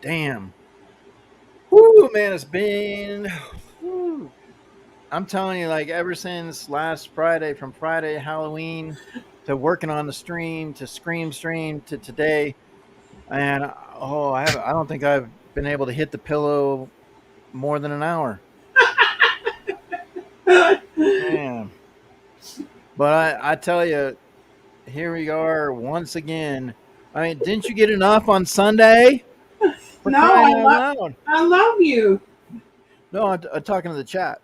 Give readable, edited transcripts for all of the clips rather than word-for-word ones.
damn. Woo, man, it's been. Woo. I'm telling you, like ever since last Friday, from Friday Halloween to working on the stream to Scream Stream to today, and I don't think I've been able to hit the pillow more than an hour. Man, but I tell you, here we are once again. I mean, didn't you get enough on Sunday? For No, crying out loud! I love you. No, I'm talking to the chat.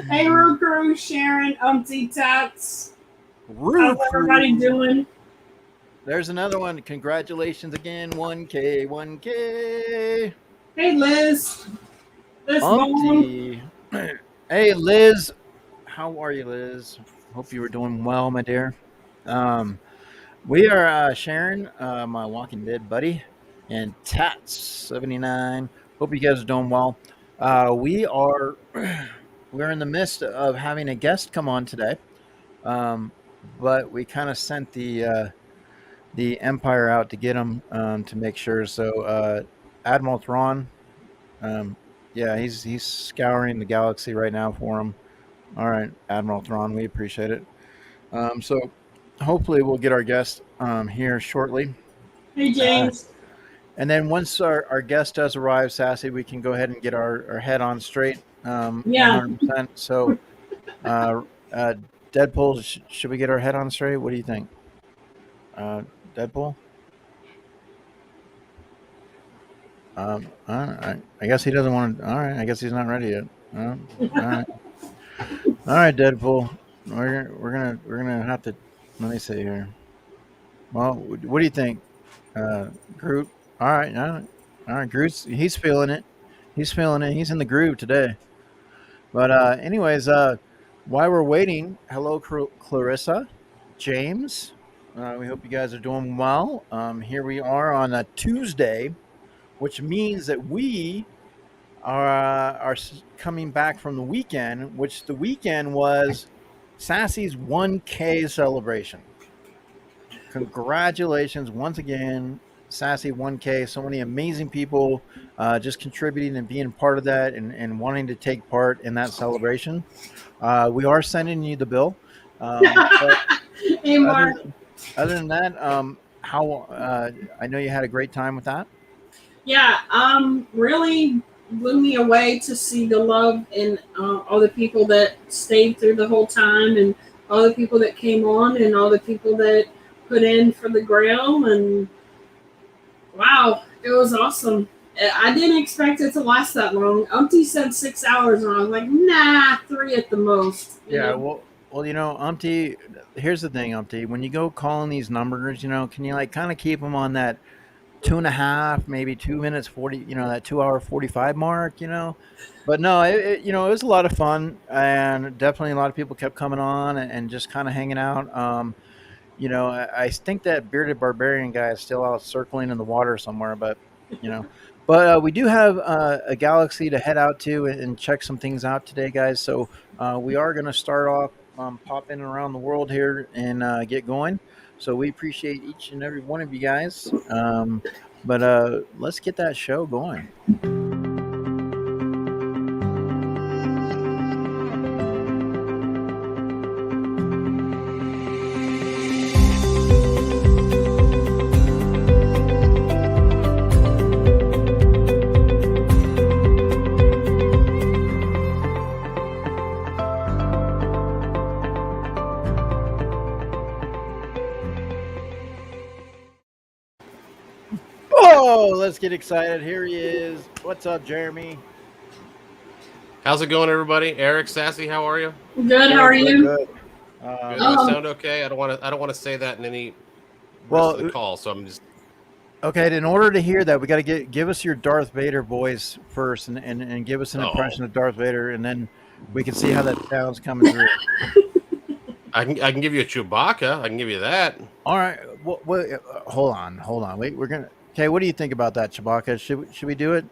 Hey, Real Crew, Sharon, Tats. How's Roo everybody crew. doing? There's another one. Congratulations again. 1K, 1K. Hey, Liz. Liz Bone. Umpty. Hey, Liz. How are you, Liz? Hope you were doing well, my dear. Um, we are Sharon, my Walking Dead buddy, and Tats79. Hope you guys are doing well. We are we're in the midst of having a guest come on today, but we kind of sent the Empire out to get him to make sure. So Admiral Thrawn, um, yeah, he's scouring the galaxy right now for him. All right, Admiral Thrawn, we appreciate it. So hopefully we'll get our guest here shortly. Hey, James. And then once our guest does arrive, Sassy, we can go ahead and get our head on straight. Yeah. 100%. So, Deadpool, should we get our head on straight? What do you think? Deadpool? I guess he doesn't want to. All right, I guess he's not ready yet. All right, all right, Deadpool. We're gonna have to. Let me see here. Well, what do you think, Groot? All right, all right. He's feeling it. He's feeling it. He's in the groove today. But anyways, while we're waiting, hello, Clarissa, James. We hope you guys are doing well. Here we are on a Tuesday, which means that we are coming back from the weekend, which the weekend was Sassy's 1K celebration. Congratulations once again, Sassy 1K. So many amazing people just contributing and being part of that and wanting to take part in that celebration. We are sending you the bill. Hey, Mark. Other than that, how I know you had a great time with that. Yeah, really blew me away to see the love and all the people that stayed through the whole time, and all the people that came on, and all the people that put in for the grail. And wow, it was awesome. I didn't expect it to last that long. Umpty said 6 hours, and I was like, nah, 3 at the most. Yeah, well, Umpty. Here's the thing, Umpty. When you go calling these numbers, can you like kind of keep them on that 2.5, maybe 2 minutes 40, that 2 hour 45 mark, But no, it was a lot of fun, and definitely a lot of people kept coming on and just kind of hanging out. I think that bearded barbarian guy is still out circling in the water somewhere, but we do have a galaxy to head out to and check some things out today, guys. So we are going to start off popping around the world here and get going. So we appreciate each and every one of you guys. But let's get that show going. Oh, let's get excited. Here he is. What's up, Jeremy? How's it going, everybody? Eric, Sassy, how are you? Good. How are you? Good. Do I sound okay? I don't want to say that in any rest of the call, so I'm just okay. In order to hear that, we got to give us your Darth Vader voice first, and give us an impression of Darth Vader, and then we can see how that sounds coming through. I can give you a Chewbacca. I can give you that. All right. Hold on. Wait, we're gonna. Okay, what do you think about that, Chewbacca? Should we do it?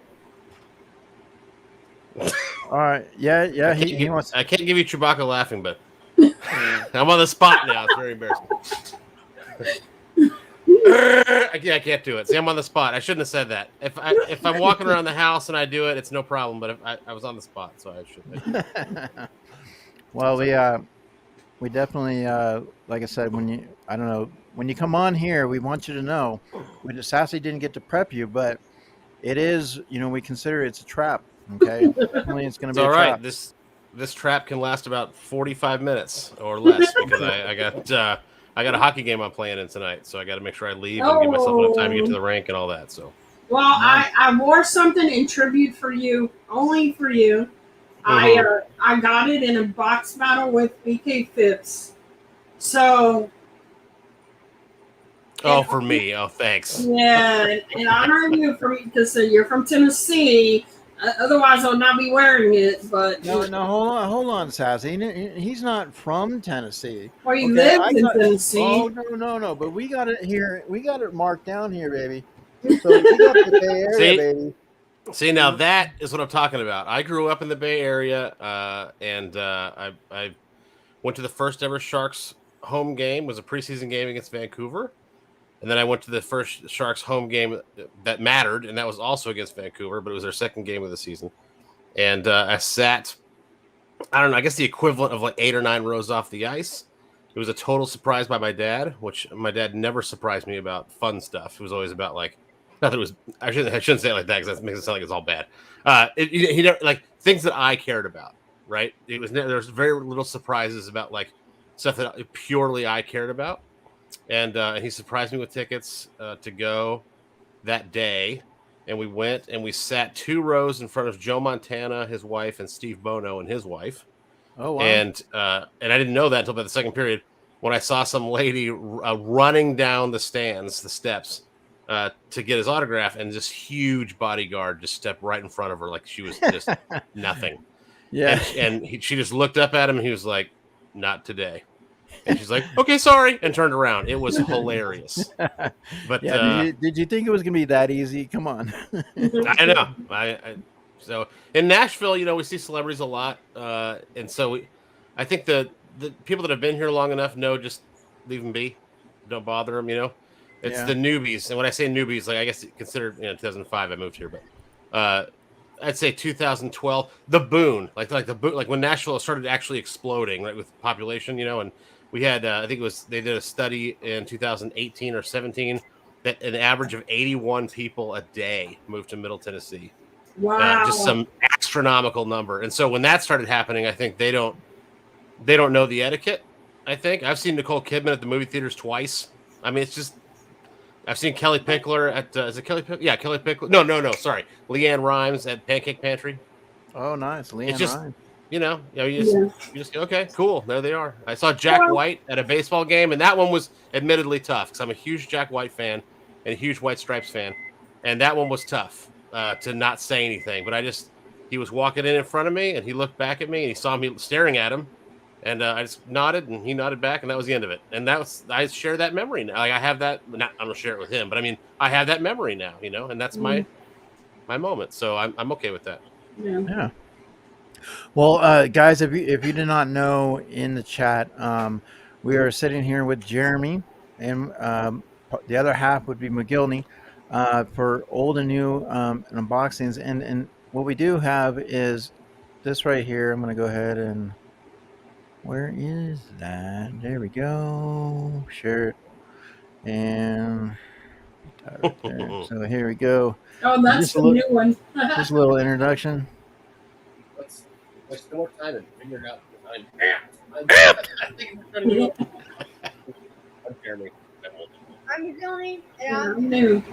All right. Yeah. He wants. I can't give you Chewbacca laughing, but I'm on the spot now. It's very embarrassing. I can't do it. See, I'm on the spot. I shouldn't have said that. If I'm walking around the house and I do it, it's no problem. But if I was on the spot, so I should. Well, we definitely, like I said, I don't know, when you come on here, we want you to know, Sassy didn't get to prep you, but it is, we consider it's a trap. Okay, definitely, it's going to It's be a all right. trap. This trap can last about 45 minutes or less because I got a hockey game I'm playing in tonight, so I got to make sure I leave and give myself enough time to get to the rink and all that. So, well, Nice. I wore something in tribute for you, only for you. I got it in a box battle with BK Phipps. So, oh, for me. Oh, thanks. yeah, in honor of you, because you're from Tennessee. Otherwise, I'll not be wearing it. But No, hold on, Sassy. He's not from Tennessee. well, he Okay, lives in Oh, Tennessee. no. But we got it here. We got it marked down here, baby. So we got the Bay Area, baby. See, now that is what I'm talking about. I grew up in the Bay Area, and I went to the first ever Sharks home game. It was a preseason game against Vancouver. And then I went to the first Sharks home game that mattered, and that was also against Vancouver, but it was their second game of the season. And I sat, I don't know, I guess the equivalent of like 8 or 9 rows off the ice. It was a total surprise by my dad, which my dad never surprised me about fun stuff. It was always about like, not that it was, I shouldn't say it like that because that makes it sound like it's all bad. He never, like things that I cared about, right? There's very little surprises about like stuff that purely I cared about. And he surprised me with tickets to go that day. And we went and we sat 2 rows in front of Joe Montana, his wife, and Steve Bono and his wife. Oh, wow. And I didn't know that until about the second period when I saw some lady running down the steps to get his autograph, and this huge bodyguard just stepped right in front of her like she was just nothing. Yeah. She just looked up at him and he was like, "Not today." And she's like, "Okay, sorry," and turned around. It was hilarious. But yeah, did you think it was going to be that easy? Come on. I know. So in Nashville, we see celebrities a lot, and so I think the people that have been here long enough know just leave them be, don't bother them. It's the newbies, and when I say newbies, like I guess considered 2005 I moved here, but I'd say 2012, the boon, like the boon, like when Nashville started actually exploding, right, with population, and we had I think they did a study in 2018 or 17 that an average of 81 people a day moved to Middle Tennessee. Wow. Just some astronomical number. And so when that started happening, I think they don't know the etiquette. I think I've seen Nicole Kidman at the movie theaters twice. I mean, it's just I've seen Kelly Pickler at is it Kelly Pickler? Yeah, Kelly Pickler. No, sorry, Leanne Rhymes at Pancake Pantry. Oh, nice, Leanne It's just Rhymes. you just okay, cool. There they are. I saw Jack White at a baseball game, and that one was admittedly tough because I'm a huge Jack White fan and a huge White Stripes fan, and that one was tough to not say anything. But he was walking in front of me, and he looked back at me, and he saw me staring at him, and I just nodded, and he nodded back, and that was the end of it. And I share that memory now. Like I have that. I'm gonna share it with him, but I mean, I have that memory now, and that's my moment. So I'm okay with that. Yeah. Well, guys, if you did not know, in the chat, we are sitting here with Jeremy, and the other half would be McGillney for old and new unboxings. And what we do have is this right here. I'm going to go ahead and where is that? There we go. Share it and right there. So here we go. Oh, that's the new one. Just a little introduction. Let's spend more time and figure it out. I'm Jeremy. I'm Johnny. Yeah, I'm new.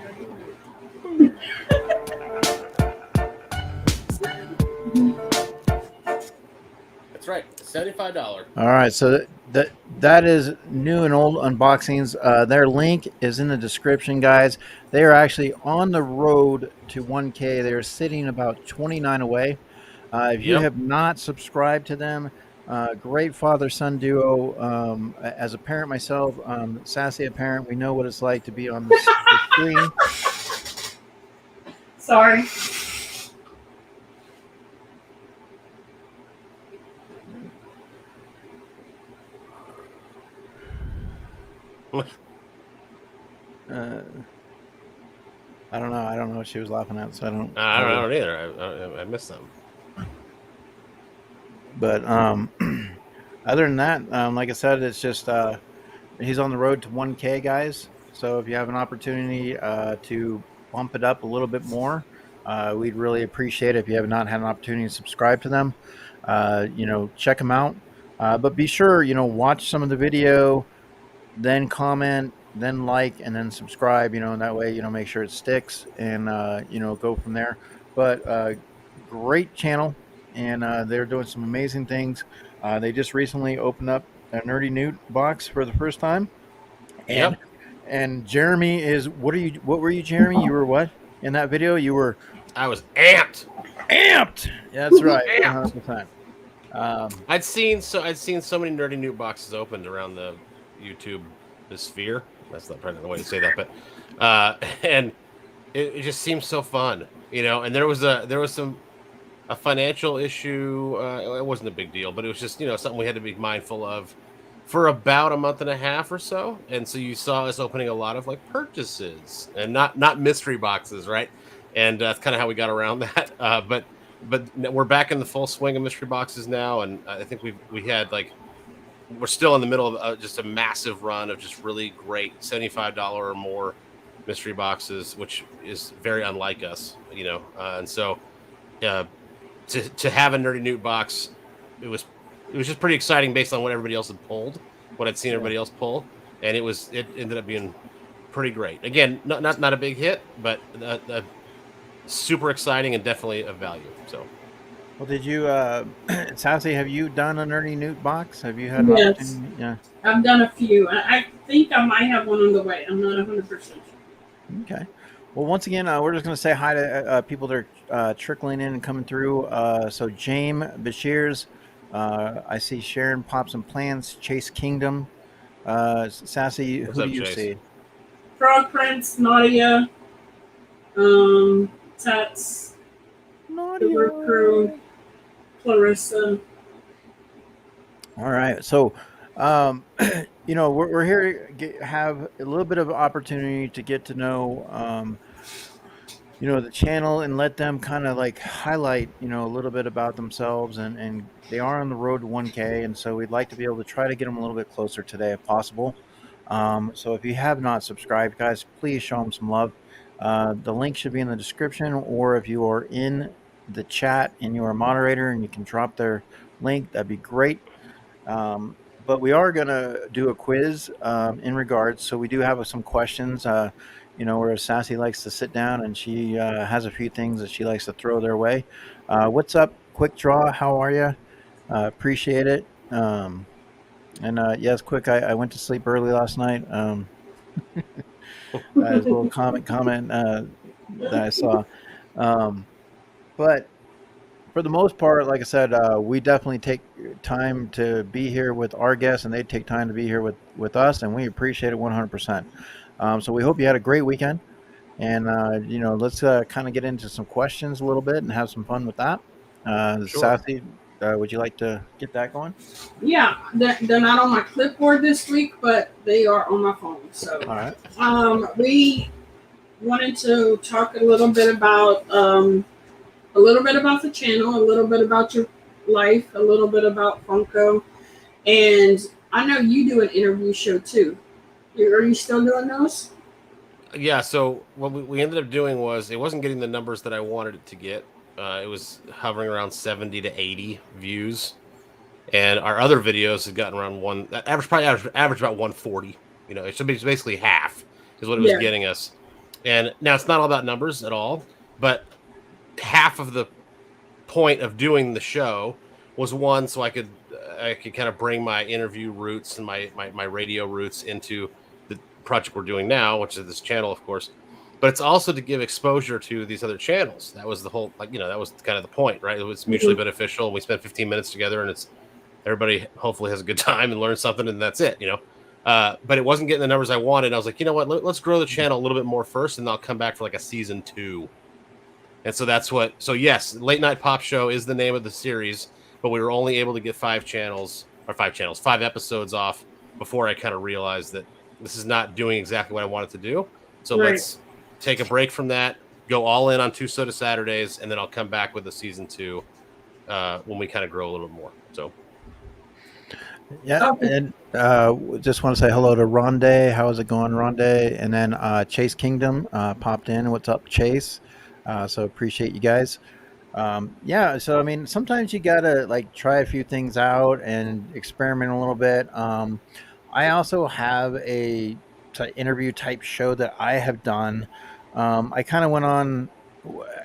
That's right, $75. All right, so that is new and old unboxings. Their link is in the description, guys. They are actually on the road to 1K. They're sitting about 29 away. If you have not subscribed to them, great father-son duo. As a parent myself, Sassy a parent, we know what it's like to be on the screen. Sorry. I don't know. I don't know what she was laughing at, so I don't. I don't either. I missed them. But other than that, like I said, it's just he's on the road to 1K, guys. So if you have an opportunity to bump it up a little bit more, we'd really appreciate it. If you have not had an opportunity to subscribe to them, check them out. But be sure, watch some of the video, then comment, then like, and then subscribe. And that way, make sure it sticks, and go from there. But great channel, and they're doing some amazing things. They just recently opened up a Nerdy Newt box for the first time, and Yep. and Jeremy is what were you, Jeremy? You were what in that video? You were I was amped. amped. Yeah, that's right, Amped. 100%. I'd seen so many Nerdy Newt boxes opened around the YouTube sphere. That's not probably the way to say that, but and it just seems so fun, And there was a financial issue. It wasn't a big deal, but it was just something we had to be mindful of for about a month and a half or so. And so you saw us opening a lot of like purchases and not mystery boxes, right? And that's kind of how we got around that. But we're back in the full swing of mystery boxes now, and I think we had like we're still in the middle of just a massive run of just really great $75 or more mystery boxes, which is very unlike us, and so to have a Nerdy Newt box, it was just pretty exciting based on what everybody else had pulled, what I'd seen everybody else pull, and it ended up being pretty great. Again, not a big hit, but super exciting and definitely of value. So, well, did you, Sassy? Have you done a Nerdy Newt box? Have you had an Yes, opportunity? Yeah. I've done a few. I think I might have one on the way. I'm not 100% sure. Okay. Well, once again, we're just going to say hi to people that are trickling in and coming through. So, James Bashirs, I see Sharon Pops and Plans, Chase Kingdom, Sassy. What's Who up, do you Chase? see? Frog Prince, Nadia, Tats, the Work Crew, Clarissa. All right. So, we're here to have a little bit of opportunity to get to know, the channel and let them kind of like highlight, a little bit about themselves. And they are on the road to 1K. And so we'd like to be able to try to get them a little bit closer today if possible. So if you have not subscribed, guys, please show them some love. The link should be in the description, or if you are in the chat and you are a moderator and you can drop their link, that'd be great. But we are going to do a quiz in regards. So we do have some questions, where Sassy likes to sit down and she has a few things that she likes to throw their way. What's up, Quick Draw? How are you? Appreciate it. And yes, Quick, I went to sleep early last night. As a little comment that I saw. But for the most part, like I said, we definitely take time to be here with our guests, and they take time to be here with us, and we appreciate it 100%. So we hope you had a great weekend, and let's kind of get into some questions a little bit and have some fun with that. Sure. Sassy, would you like to get that going? Yeah, they're not on my clipboard this week, but they are on my phone. So, All right. We wanted to talk a little bit about the channel, a little bit about your life, a little bit about Funko, and I know you do an interview show too. Are you still doing those? Yeah, so what we ended up doing was it wasn't getting the numbers that I wanted it to get. It was hovering around 70 to 80 views, and our other videos had gotten around average about 140. It should be basically half is what it was getting us. And now it's not all about numbers at all, but half of the point of doing the show was one, so I could kind of bring my interview roots and my radio roots into the project we're doing now, which is this channel, of course. But it's also to give exposure to these other channels. That was the whole, that was kind of the point, right? It was mutually beneficial. We spent 15 minutes together, and everybody hopefully has a good time and learns something, and that's it, But it wasn't getting the numbers I wanted. I was like, you know what? Let's grow the channel a little bit more first, and I'll come back for like a season 2. And so that's what. So yes, Late Night Pop Show is the name of the series, but we were only able to get 5 episodes off before I kind of realized that this is not doing exactly what I wanted to do. So let's take a break from that, go all in on 2 Soda Saturdays, and then I'll come back with the season 2 when we kind of grow a little bit more. So Yeah, Okay. and just want to say hello to Rondé. How's it going, Rondé? And then Chase Kingdom popped in. What's up, Chase? So appreciate you guys. Yeah, so I mean, sometimes you gotta like try a few things out and experiment a little bit. I also have a interview type show that I have done. I kind of went on.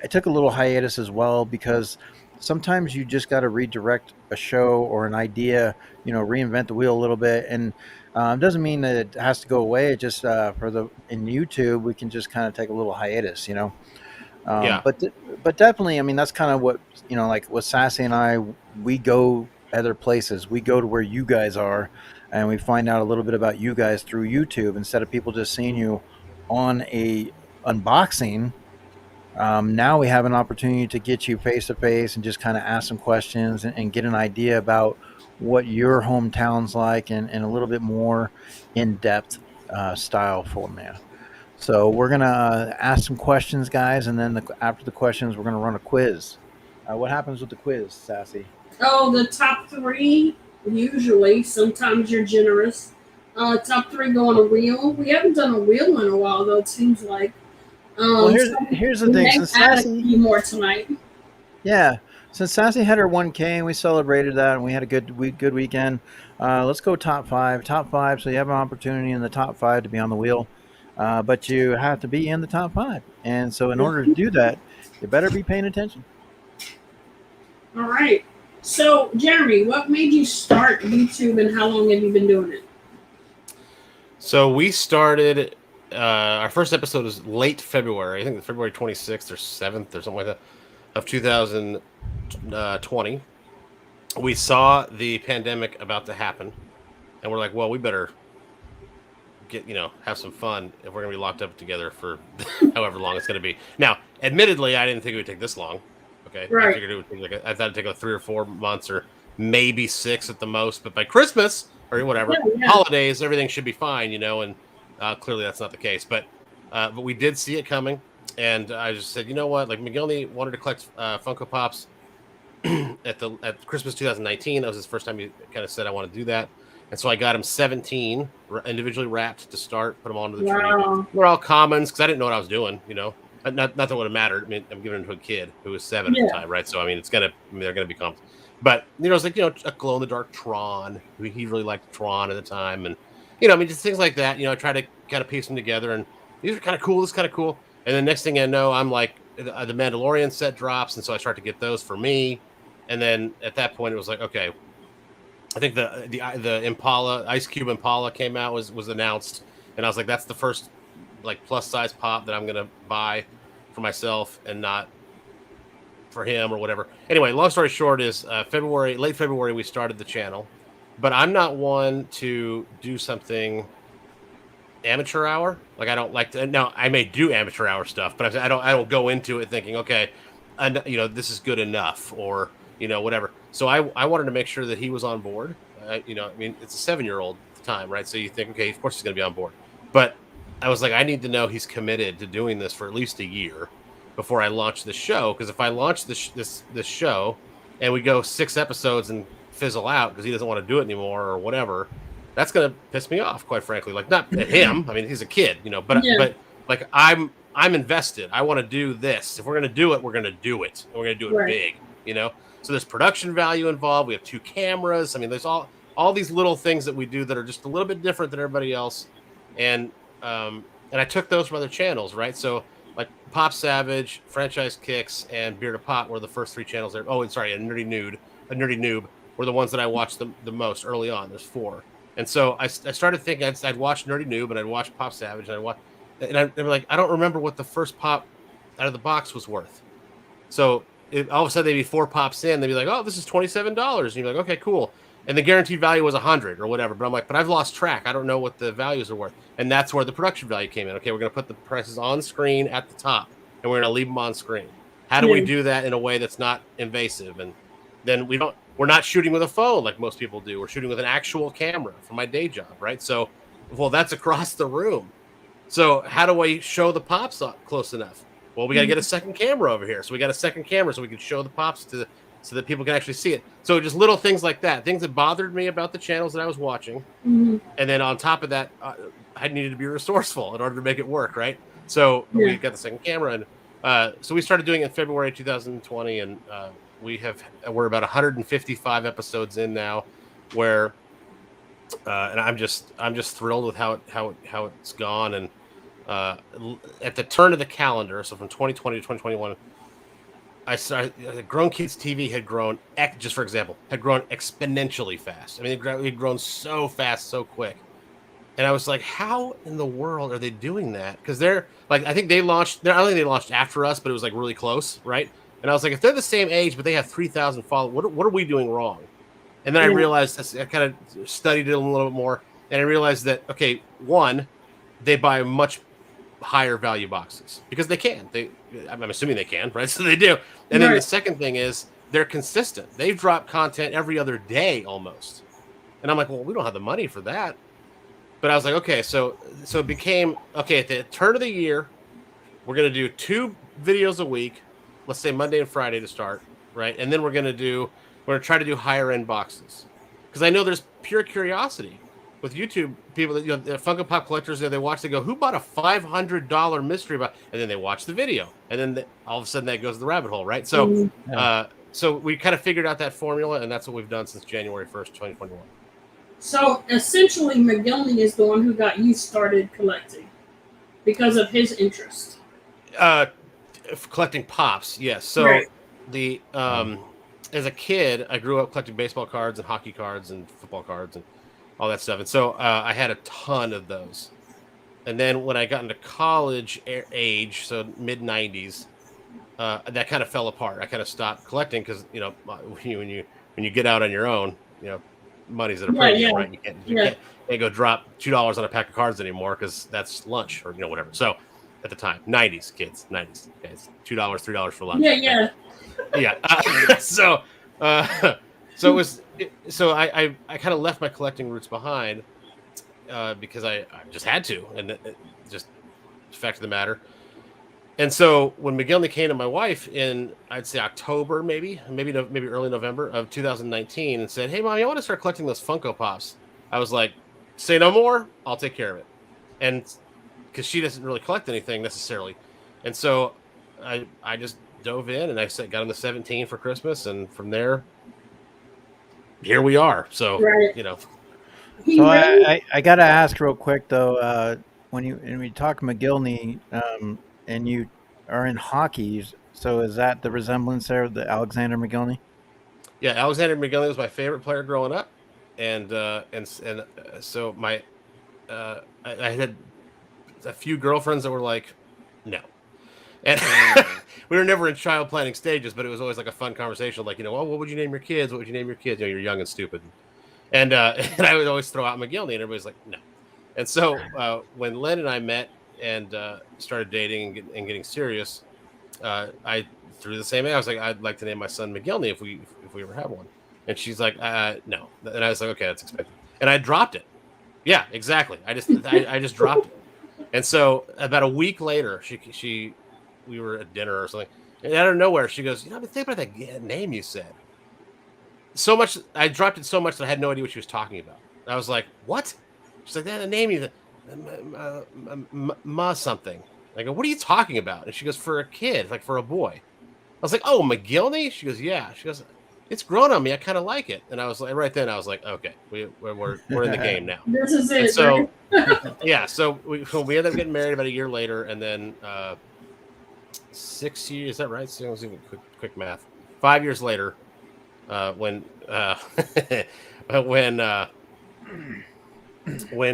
I took a little hiatus as well because sometimes you just got to redirect a show or an idea. Reinvent the wheel a little bit, and doesn't mean that it has to go away. It just for the in YouTube we can just kind of take a little hiatus. Um, yeah, but th- but definitely, I mean, that's kind of what like with Sassy and I, we go other places. We go to where you guys are, and we find out a little bit about you guys through YouTube instead of people just seeing you on a unboxing. Now we have an opportunity to get you face to face and just kind of ask some questions and get an idea about what your hometown's like and a little bit more in depth style for you. So we're gonna ask some questions, guys, and then after the questions, we're gonna run a quiz. What happens with the quiz, Sassy? Oh, the top three, usually. Sometimes you're generous. Top three go on a wheel. We haven't done a wheel in a while, though, it seems like. Well, So here's the we thing. may Since add a Sassy, few more tonight. yeah, since Sassy had her 1K and we celebrated that and we had a good weekend. Let's go top five. Top five. So you have an opportunity in the top five to be on the wheel, but you have to be in the top five. And so in order to do that, you better be paying attention. All right. So, Jeremy, what made you start YouTube and how long have you been doing it? so we started. Our first episode was late February. I think February 26th or 7th or something like that of 2020. We saw the pandemic about to happen, and we're like, well, we better have some fun if we're gonna be locked up together for however long it's gonna be. Now, admittedly, I didn't think it would take this long. Okay, I Right. figured it would take I thought it'd take like 3 or 4 months or maybe 6 at the most. But by Christmas or whatever Yeah. holidays, everything should be fine. And clearly that's not the case. But we did see it coming, and I just said, you know what? Like McGillney wanted to collect Funko Pops at Christmas 2019. That was his first time he kind of said I want to do that. And so I got him 17 individually wrapped to start, put them onto the tree. Wow. They're all commons because I didn't know what I was doing, Not that it would have mattered. I mean, I'm giving them to a kid who was 7 at Yeah. the time, right? So I mean, they're gonna be commons. But it's like a glow in the dark Tron. He really liked Tron at the time, and just things like that. I try to kind of piece them together, and these are kind of cool. This is kind of cool. And the next thing I know, I'm like the Mandalorian set drops, and so I start to get those for me. And then at that point, it was like, okay, I think the Impala Ice Cube Impala came out was announced, and I was like, that's the first like plus size pop that I'm gonna buy for myself and not for him or whatever. Anyway, long story short is late February we started the channel, but I'm not one to do something amateur hour. Like I don't like to. Now I may do amateur hour stuff, but I don't go into it thinking, okay, this is good enough or whatever. So I wanted to make sure that he was on board. I mean, it's a 7-year-old at the time, right? So you think, okay, of course he's going to be on board. But I was like, I need to know he's committed to doing this for at least a year before I launch the show. Because if I launch this show and we go 6 episodes and fizzle out because he doesn't want to do it anymore or whatever, that's going to piss me off, quite frankly. Like not at him. I mean, he's a kid, but Yeah. but like I'm invested. I want to do this. If we're going to do it, we're going to do it. And we're going to do it Right. big. So there's production value involved. We have 2 cameras. I mean, there's all these little things that we do that are just a little bit different than everybody else. And I took those from other channels, right? So like Pop Savage, Franchise Kicks, and Beer to Pot were the first 3 channels there. Oh, and sorry, a Nerdy Noob were the ones that I watched the most early on. There's 4. And so I started thinking I'd watch Nerdy Noob and I'd watch Pop Savage and I'd be like, I don't remember what the first pop out of the box was worth. So all of a sudden they'd be 4 pops in, they'd be like, oh, this is $27. And you're like, okay, cool. And the guaranteed value was 100 or whatever. But I'm like, but I've lost track. I don't know what the values are worth. And that's where the production value came in. Okay, we're going to put the prices on screen at the top and we're going to leave them on screen. How do we do that in a way that's not invasive? And then we're not shooting with a phone like most people do. We're shooting with an actual camera from my day job, right? So, well, that's across the room. So how do I show the pops up close enough? Well, we got to get a second camera over here. So we got a second camera so we can show the pops so that people can actually see it. So just little things like that, things that bothered me about the channels that I was watching. And then on top of that, I needed to be resourceful in order to make it work, right? So we got the second camera, and so we started doing it in February 2020, and we're about 155 episodes in now, where and I'm just thrilled with how it's gone. And at the turn of the calendar, so from 2020 to 2021, I saw Grown Kids TV had grown, just for example, had grown exponentially fast. I mean, it had grown so fast, so quick. And I was like, how in the world are they doing that? Because they're like, I think they launched, I don't think they launched after us, but it was like really close, right? And I was like, if they're the same age, but they have 3,000 followers, what are we doing wrong? And then I realized, I kind of studied it a little bit more, and I realized that, okay, one, they buy much higher value boxes because they can. I'm assuming they can, right? So they do. And then the second thing is they're consistent. They've dropped content every other day almost. And I'm like, well, we don't have the money for that. But I was like, okay, so it became, okay, at the turn of the year, we're going to do 2 videos a week, let's say Monday and Friday to start, right? And then we're going to try to do higher end boxes. Because I know there's pure curiosity with YouTube people that, the Funko Pop collectors, they watch, they go, who bought a $500 mystery box? And then they watch the video. And then all of a sudden that goes to the rabbit hole, right? So, so we kind of figured out that formula, and that's what we've done since January 1st, 2021. So essentially, McGillney is the one who got you started collecting because of his interest. Collecting pops, yes. So the as a kid, I grew up collecting baseball cards and hockey cards and football cards and all that stuff. And so I had a ton of those. And then when I got into college age, so mid 90s, that kind of fell apart. I kind of stopped collecting because when you get out on your own, money's at a premium, right? You can't go drop $2 on a pack of cards anymore because that's lunch or whatever. So at the time, 90s kids, 90s guys, $2, $3 for lunch. So it was. So I kind of left my collecting roots behind because I just had to, and it just fact of the matter. And so when McGillney came to my wife in, I'd say October, maybe early November of 2019, and said, "Hey, Mommy, I want to start collecting those Funko Pops." I was like, "Say no more. I'll take care of it." And because she doesn't really collect anything necessarily, and so I just dove in and I got him the 17 for Christmas, and from there, here we are. So So I got to ask real quick though, when we talk McGillney, and you are in hockey, so is that the resemblance there of the Alexander McGillney? Yeah, Alexander McGillney was my favorite player growing up, and so my I had a few girlfriends that were like, no, and we were never in child planning stages, but it was always like a fun conversation, like well, what would you name your kids? What would you name your kids? You're young and stupid, and and I would always throw out McGillney, and everybody's like, no. And so when Len and I met and started dating and getting serious, I threw the same. I was like, I'd like to name my son McGillney if we ever have one. And she's like, no. And I was like, okay, that's expected. And I dropped it. Yeah, exactly. I just dropped it. And so about a week later, we were at dinner or something, and out of nowhere, she goes, I've been thinking about that name you said. So much, I dropped it so much that I had no idea what she was talking about. I was like, what? She's like, that name you, Ma something. I go, what are you talking about? And she goes, for a kid, like for a boy. I was like, oh, McGillney? She goes, yeah. She goes, it's grown on me. I kind of like it. And I was like, right then, I was like, okay, we're in the game now. This is it. And so, yeah. So we ended up getting married about a year later, and then 6 years. Is that right? So let's do quick math. 5 years later, when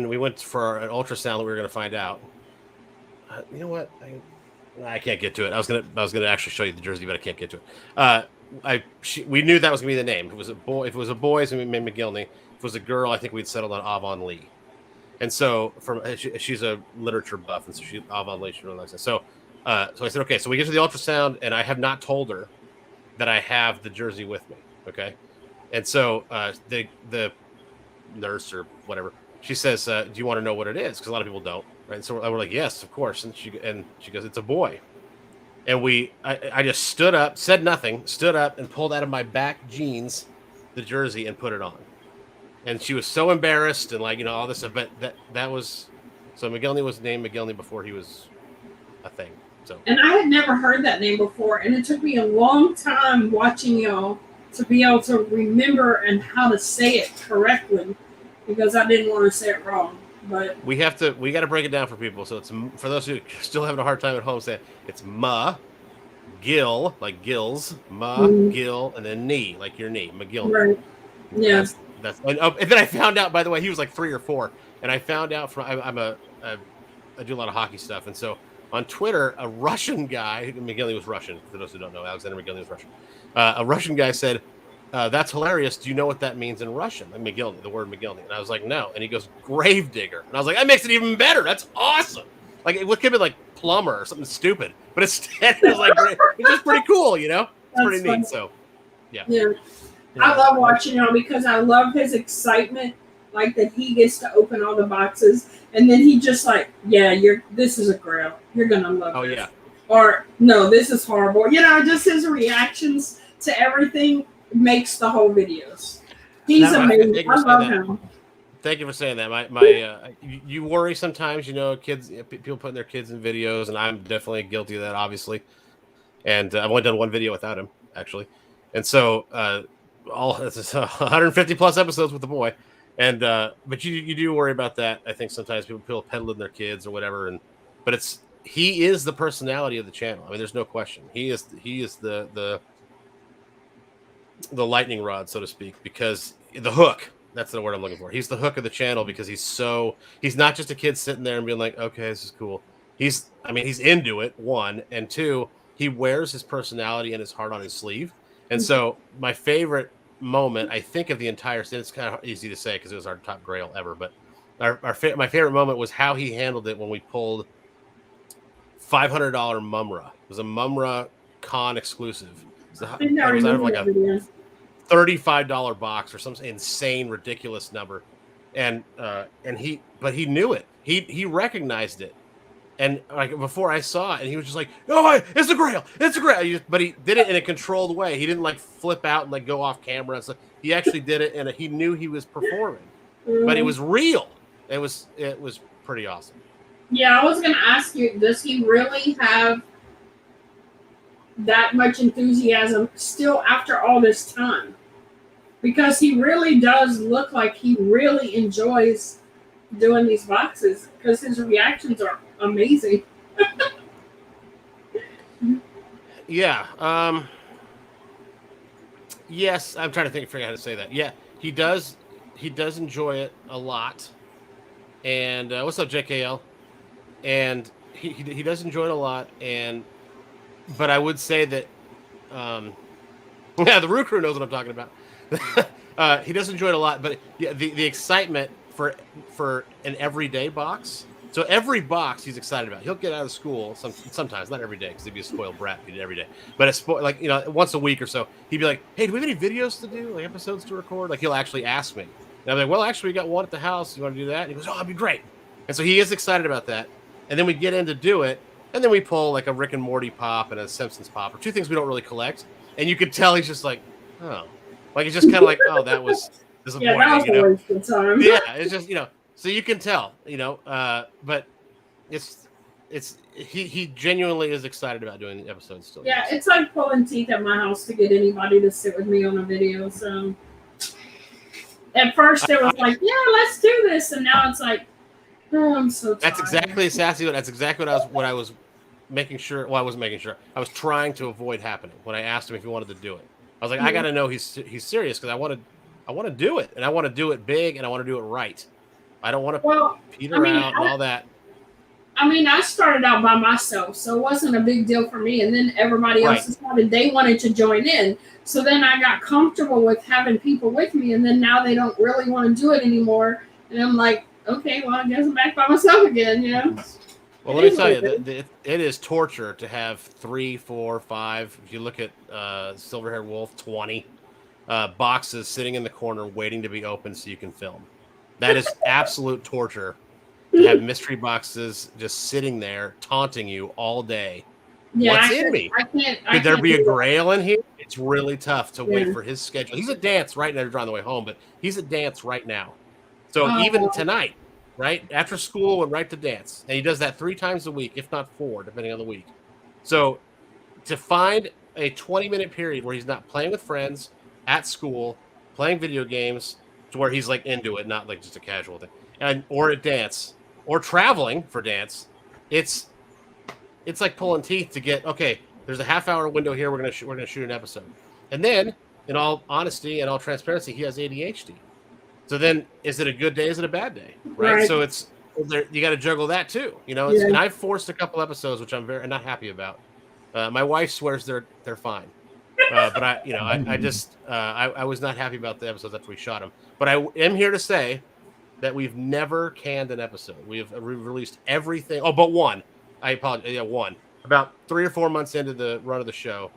we went for an ultrasound, we were going to find out. You know what? I can't get to it. I was gonna actually show you the jersey, but I can't get to it. We knew that was gonna be the name. If it was a boy, it's gonna be McGillney. If it was a girl, I think we'd settled on Avonlea. And so she's a literature buff, and so Avonlea, she really likes it. So I said, okay. So we get to the ultrasound, and I have not told her that I have the jersey with me. Okay, and so the nurse or whatever, she says, do you want to know what it is? Because a lot of people don't. right? So we're like, yes, of course. And she goes, it's a boy. And I just stood up, said nothing, stood up and pulled out of my back jeans the jersey and put it on. And she was so embarrassed and like, all this event that was, so McGillney was named McGillney before he was a thing. So, And I had never heard that name before, and it took me a long time watching y'all to be able to remember and how to say it correctly, because I didn't want to say it wrong. But we got to break it down for people. So it's, for those who are still having a hard time at home saying, it's Gill, like gills, Gill, and then knee, like your knee, McGillney. right, yeah. That's and then I found out, by the way, he was like 3 or 4, and I found out from I do a lot of hockey stuff, and so on Twitter, a Russian guy, McGillney was Russian, for those who don't know, Alexander McGillney was Russian. A Russian guy said, that's hilarious. Do you know what that means in Russian? Like McGillney, the word McGillney. And I was like, no. And he goes, gravedigger. And I was like, that makes it even better. That's awesome. Like, it could be like plumber or something stupid, but instead it was like, it's just pretty cool, It's pretty funny. neat. So, yeah. I love watching y'all because I love his excitement, like that he gets to open all the boxes, and then he just like, yeah, this is a grail. You're gonna love Oh, this. yeah. Or no, this is horrible. Just his reactions to everything makes the whole videos. He's amazing. I love him. Thank you for saying that. My you worry sometimes, kids, people putting their kids in videos, and I'm definitely guilty of that, obviously. And I've only done one video without him, actually. And so, it's 150 plus episodes with the boy, and but you do worry about that. I think sometimes people peddling their kids or whatever, but he is the personality of the channel. I mean, there's no question. He is the lightning rod, so to speak, because the hook. That's the word I'm looking for. He's the hook of the channel because he's not just a kid sitting there and being like, okay, this is cool. He's into it, one, and two, he wears his personality and his heart on his sleeve. And so my favorite moment, I think, of the entire, it's kind of easy to say because it was our top grail ever, but my favorite moment was how he handled it when we pulled $500 Mumra. It was a Mumra con exclusive. It was out of like a $35 box or some insane, ridiculous number, and he knew it. He recognized it, and like before I saw it, and he was just like, "Oh, it's a grail! It's a grail!" But he did it in a controlled way. He didn't like flip out and like go off camera and stuff. He actually did it, and he knew he was performing, but it was real. It was pretty awesome. Yeah, I was gonna ask you, does he really have that much enthusiasm still after all this time? Because he really does look like he really enjoys doing these boxes because his reactions are amazing. Yeah. Yes, I'm trying to figure out how to say that. Yeah, he does enjoy it a lot. And what's up, JKL? And he does enjoy it a lot. But I would say that the Roo Crew knows what I'm talking about. He does enjoy it a lot, but yeah, the excitement for an everyday box. So every box he's excited about. He'll get out of school sometimes, not every day, because he'd be a spoiled brat if he did every day. But it's like once a week or so, he'd be like, "Hey, do we have any videos to do? Like episodes to record?" Like he'll actually ask me, and I'm like, "Well, actually, we got one at the house. You want to do that?" And he goes, "Oh, that'd be great." And so he is excited about that. And then we get in to do it, and then we pull like a Rick and Morty pop and a Simpsons pop, or two things we don't really collect. And you could tell he's just like, "Oh." Like it's just kind of like, oh, that was disappointing. Yeah, that was a waste of time. Yeah, it's just so you can tell, but he genuinely is excited about doing the episodes still. Yeah, it's like pulling teeth at my house to get anybody to sit with me on a video. So at first it was like, yeah, let's do this, and now it's like, oh, I'm so tired. That's exactly SASSY. That's exactly what I was making sure. Well, I wasn't making sure. I was trying to avoid happening when I asked him if he wanted to do it. I was like, I got to know he's serious because I want to do it, and I want to do it big, and I want to do it right. I don't want to peter out and all that. I mean, I started out by myself, so it wasn't a big deal for me. And then everybody else decided they wanted to join in. So then I got comfortable with having people with me, and then now they don't really want to do it anymore. And I'm like, okay, well, I guess I'm back by myself again, Well, let me tell you, it is torture to have 3, 4, 5. If you look at Silverhaired Wolf, 20 boxes sitting in the corner waiting to be opened so you can film. That is absolute torture and have mystery boxes just sitting there taunting you all day. Yeah, What's in me? Could there be a grail in here? It's really tough to wait for his schedule. He's at dance right now. They're on the way home, but he's at dance right now. So even tonight, right after school, and right to dance, and he does that 3 times a week, if not 4, depending on the week. So to find a 20-minute period where he's not playing with friends at school, playing video games, to where he's like into it, not like just a casual thing, and or at dance or traveling for dance, it's like pulling teeth to get, okay, there's a half-hour window here. We're gonna shoot an episode, and then, in all honesty and all transparency, he has ADHD. So then, is it a good day? Is it a bad day? Right. So it's you got to juggle that too. You know, and I've forced a couple episodes, which I'm not happy about. My wife swears they're fine, but I was not happy about the episodes after we shot them. But I am here to say that we've never canned an episode. We've released everything. Oh, but one. I apologize. Yeah, one. About 3 or 4 months into the run of the show,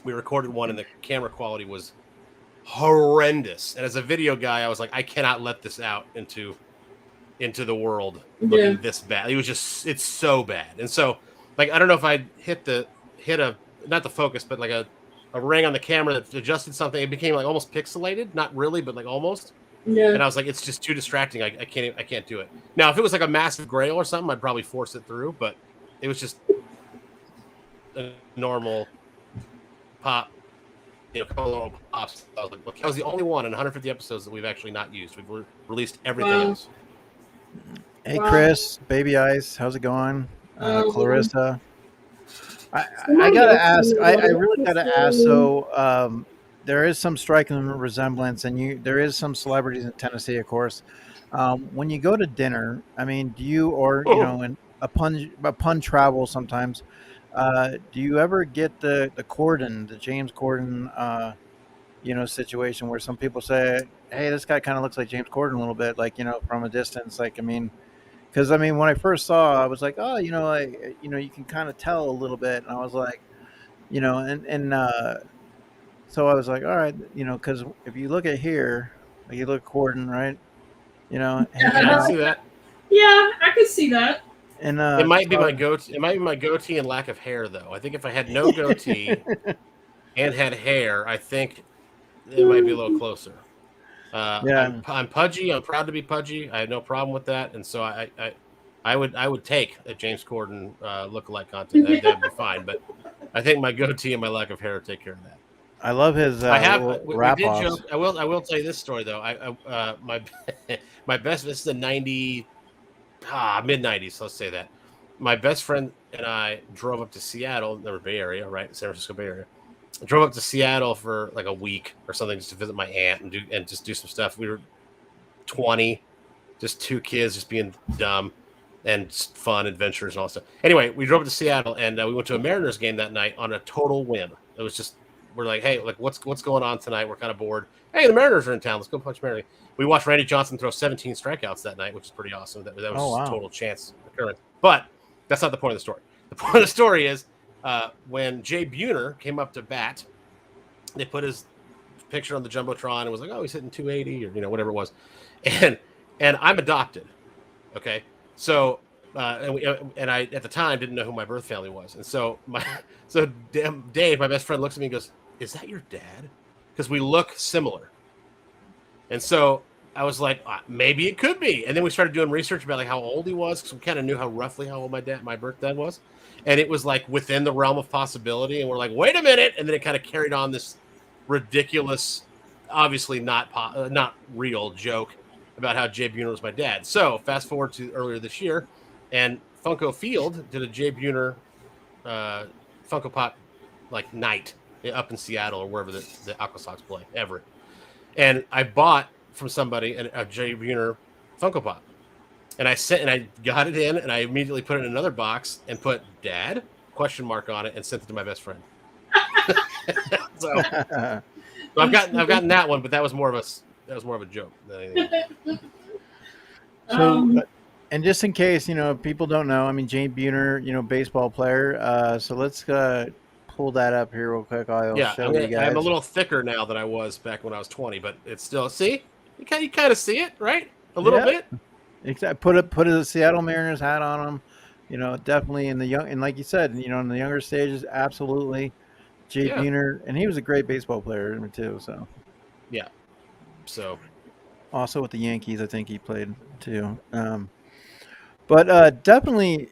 we recorded one, and the camera quality was horrendous. And as a video guy, I was like, I cannot let this out into the world looking this bad. It was just, it's so bad. And so, like, I don't know if I hit a not the focus, but like a ring on the camera that adjusted something. It became like almost pixelated, not really, but like almost. Yeah. And I was like, it's just too distracting. I can't do it. Now, if it was like a massive grail or something, I'd probably force it through, but it was just a normal pop, a couple little pops. I was like, look, that was the only one in 150 episodes that we've actually not used. We've released everything else. Hey, Chris, Baby Ice, how's it going? Clarissa. I gotta ask. I really gotta ask. So, there is some striking resemblance, and there is some celebrities in Tennessee, of course. When you go to dinner, I mean, do you, or in upon travel sometimes, do you ever get the James Corden, situation where some people say, "Hey, this guy kind of looks like James Corden a little bit," like from a distance. Like, I mean, because when I first saw, I was like, "Oh, you can kind of tell a little bit," and I was like, so I was like, all right, because if you look at here, like you look at Corden, right? I can see that. Yeah, I could see that. And it might be my goatee. It might be my goatee and lack of hair, though. I think if I had no goatee and had hair, I think it might be a little closer. I'm pudgy. I'm proud to be pudgy. I have no problem with that, and so I would take a James Corden lookalike content. That'd be fine. But I think my goatee and my lack of hair take care of that. I love his. I have. We did joke. I will tell you this story though. My best. This is the mid '90s. Let's say that. My best friend and I drove up to Seattle, the Bay Area, right, San Francisco Bay Area. I drove up to Seattle for like a week or something just to visit my aunt and just do some stuff. We were 20, just 2 kids, just being dumb and fun adventures and all that stuff. Anyway, we drove up to Seattle and we went to a Mariners game that night on a total whim. It was just. We're like, hey, like, what's going on tonight? We're kind of bored. Hey, the Mariners are in town. Let's go punch Mariners. We watched Randy Johnson throw 17 strikeouts that night, which is pretty awesome. That was a total chance occurrence. But that's not the point of the story. The point of the story is when Jay Buhner came up to bat, they put his picture on the Jumbotron and was like, oh, he's hitting 280 or whatever it was. And I'm adopted. Okay. So and I at the time didn't know who my birth family was. And so Dave, my best friend, looks at me and goes, is that your dad? Because we look similar. And so I was like, maybe it could be. And then we started doing research about like how old he was, because we kind of knew roughly how old my birth dad was. And it was like within the realm of possibility. And we're like, wait a minute. And then it kind of carried on this ridiculous, obviously not real joke about how Jay Buhner was my dad. So fast forward to earlier this year, and Funko Field did a Jay Buhner Funko Pop like night up in Seattle or wherever the Aqua Sox play, Everett. And I bought from somebody a Jay Buhner Funko Pop. And I got it in, and I immediately put it in another box and put "Dad?" ? On it and sent it to my best friend. so I've gotten that one, but that was more of a joke than anything. So, and just in case people don't know, Jay Buhner, baseball player. So let's pull that up here real quick. I'll show you guys. I'm a little thicker now than I was back when I was 20, but it's still, see, you kind of see it, right? A little bit. Exactly. Put a Seattle Mariners hat on him. You know, definitely in the young and like you said, you know, in the younger stages, absolutely. Jay Yeah, Buhner, and he was a great baseball player too. So yeah. So also with the Yankees, I think he played too. But definitely,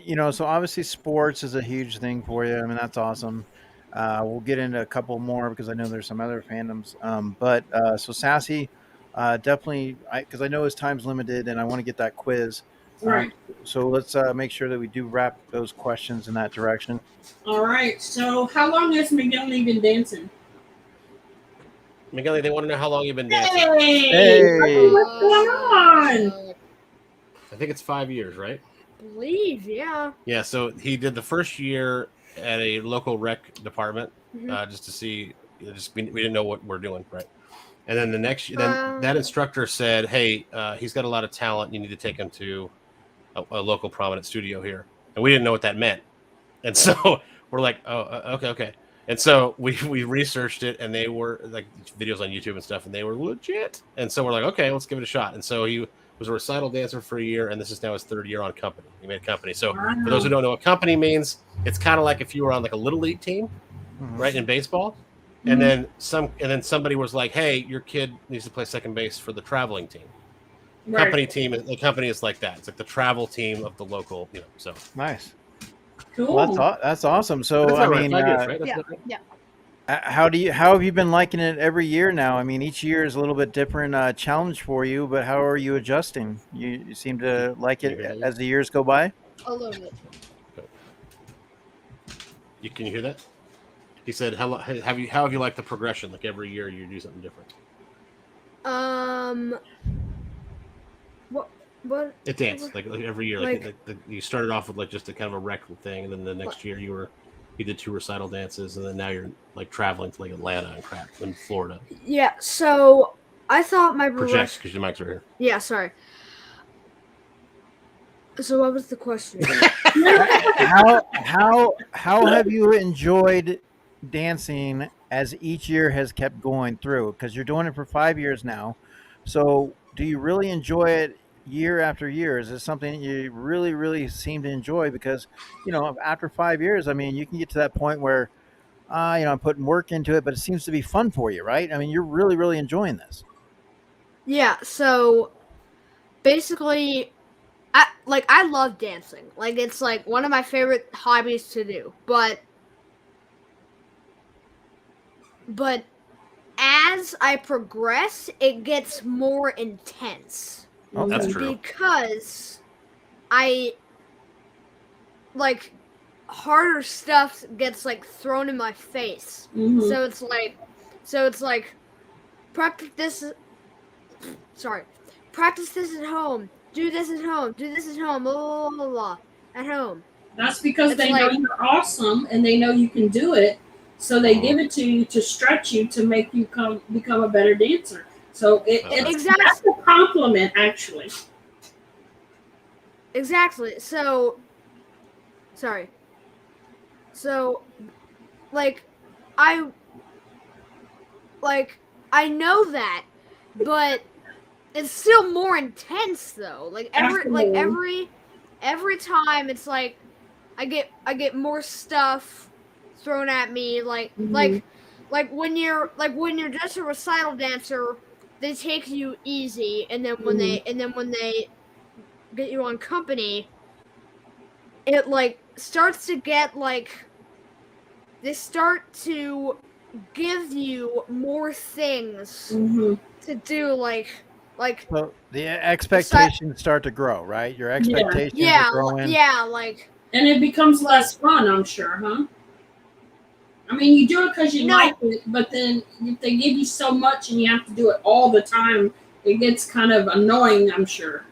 you know, so obviously sports is a huge thing for you. I mean, that's awesome. We'll get into a couple more because I know there's some other fandoms. But so Sassy, definitely, because I know his time's limited and I want to get that quiz. Right. So let's make sure that we do wrap those questions in that direction. All right. So, how long has McGillney been dancing? Miguel, they want to know how long you've been dancing. Hey, Hey, what's going on? I think it's 5 years, right? Believe, yeah. Yeah. So he did the first year at a local rec department, Mhm. just to see. Just we didn't know what we're doing, right? And then the next, then that instructor said, "Hey, he's got a lot of talent. You need to take him to a local prominent studio here." And we didn't know what that meant, and so we're like, "Oh, okay." And so we researched it, and they were like videos on YouTube and stuff, and they were legit. And so we're like, "Okay, let's give it a shot." And so he was a recital dancer for a year, and this is now his third year on company. He made company. So for those who Wow. don't know what company means, it's kind of like if you were on like a little league team, Mhm. right, in baseball. And Mhm. then somebody was like, "Hey, your kid needs to play second base for the traveling team." Right. The company is like that. It's like the travel team of the local, So Nice. Well, Cool. that's awesome. So that's I not right. mean, 5 years, right? That's Yeah, not right. yeah. how have you been liking it every year now? I mean, each year is a little bit different challenge for you, but how are you adjusting? You seem to like Can you it hear that? as the years go by. A little bit. Can you hear that? He said, How have you liked the progression? Like every year you do something different. Um, what? It danced like every year. Like- You started off with like just a kind of a rec thing, and then the next year you did 2 recital dances, and then now you're like traveling to like Atlanta and crap in Florida. Yeah. So I thought my Project progression. because your mics are here. Yeah. Sorry. So what was the question? How have you enjoyed dancing as each year has kept going through? Because you're doing it for 5 years now. So do you really enjoy it year after year? Is this something you really, really seem to enjoy? Because, you know, after 5 years, I mean, you can get to that point where, you know, I'm putting work into it, but it seems to be fun for you, right? I mean, you're really, really enjoying this. Yeah. So basically, I love dancing. Like it's like one of my favorite hobbies to do. But as I progress, it gets more intense That's Okay. true. because I like harder stuff gets like thrown in my face. Mhm. So it's like practice this. Sorry, practice this at home. Do this at home. Do this at home. Blah blah blah, blah at home. That's because It's they know like you're awesome and they know you can do it. So they Mhm. give it to you to stretch you to make you become a better dancer. So Exactly. that's a compliment, actually. Exactly. So sorry. So like I I know that, but it's still more intense though. Absolutely. Every time it's like I get more stuff thrown at me Mhm. when you're just a recital dancer, they take you easy, and then Mhm. when they get you on company, it like starts to get like they start to give you more things Mhm. to do like So the reci- expectations start to grow, right? Your Yeah. expectations are growing. yeah like And it becomes like less fun, I'm sure, huh? I mean, you do it because you no, like it, but then if they give you so much and you have to do it all the time, it gets kind of annoying, I'm sure.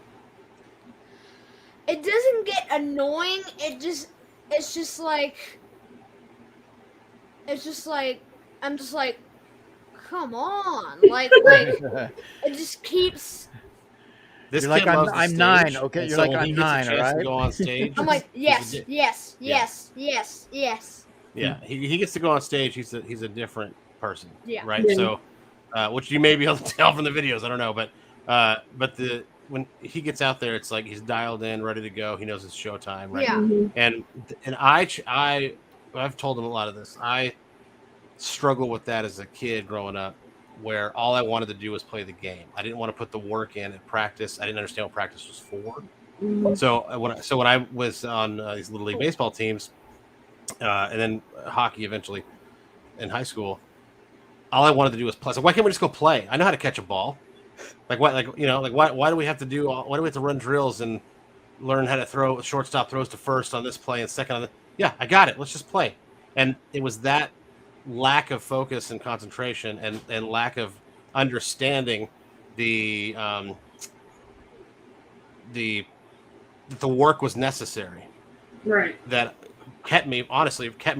it doesn't get annoying. It's just like it's just like I'm just like come on it just keeps This You're like, kid loves the I'm nine. stage, Okay, and you're so like, when he I'm gets a nine. All chance to right. go on stage, I'm like he's a yes yeah. yes. Yeah, he gets to go on stage. He's a different person, Yeah. right? Yeah. So, which you may be able to tell from the videos. I don't know, but when he gets out there, it's like he's dialed in, ready to go. He knows it's showtime, right? Yeah. Mhm. And I've told him a lot of this. I struggle with that as a kid growing up, where all I wanted to do was play the game. I didn't want to put the work in at practice. I didn't understand what practice was for. Mhm. So when I was on these little league baseball teams, and then hockey eventually in high school, all I wanted to do was play. So why can't we just go play? I know how to catch a ball. Like what? Like like why do we have to do? Why do we have to run drills and learn how to throw shortstop throws to first on this play and second on the? Yeah, I got it. Let's just play. And it was that lack of focus and concentration and lack of understanding the the the work was necessary Right. that kept me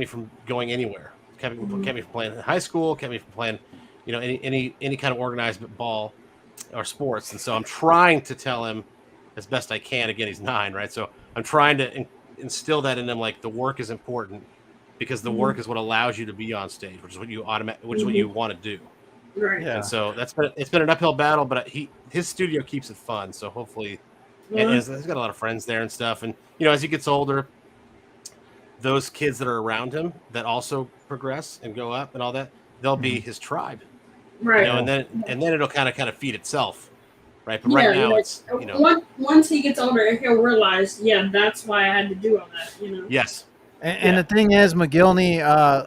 from going anywhere. Kept me from playing in high school. Kept me from playing, any kind of organized ball or sports. And so I'm trying to tell him as best I can. Again, he's 9, right? So I'm trying to instill that in him, like the work is important because the work is what allows you to be on stage, which is what you which is what you want to do. Right. Yeah. And so it's been an uphill battle, but his studio keeps it fun. So hopefully, and Well, he's got a lot of friends there and stuff. And as he gets older, those kids that are around him that also progress and go up and all that, they'll be his tribe. right. And then it'll kind of feed itself, right? But right now it's once he gets older, he'll realize, yeah, that's why I had to do all that. yes. And the thing is, McGillney,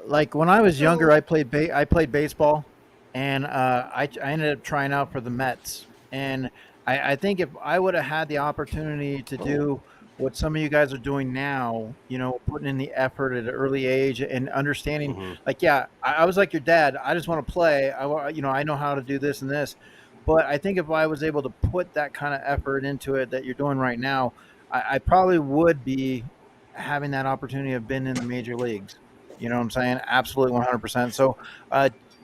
like when I was younger, I played baseball, and I ended up trying out for the Mets. And I think if I would have had the opportunity to do what some of you guys are doing now, putting in the effort at an early age and understanding, like, yeah, I was like your dad. I just want to play. I know how to do this and this. But I think if I was able to put that kind of effort into it that you're doing right now, I probably would be having that opportunity of been in the major leagues. You know what I'm saying? Absolutely 100%. So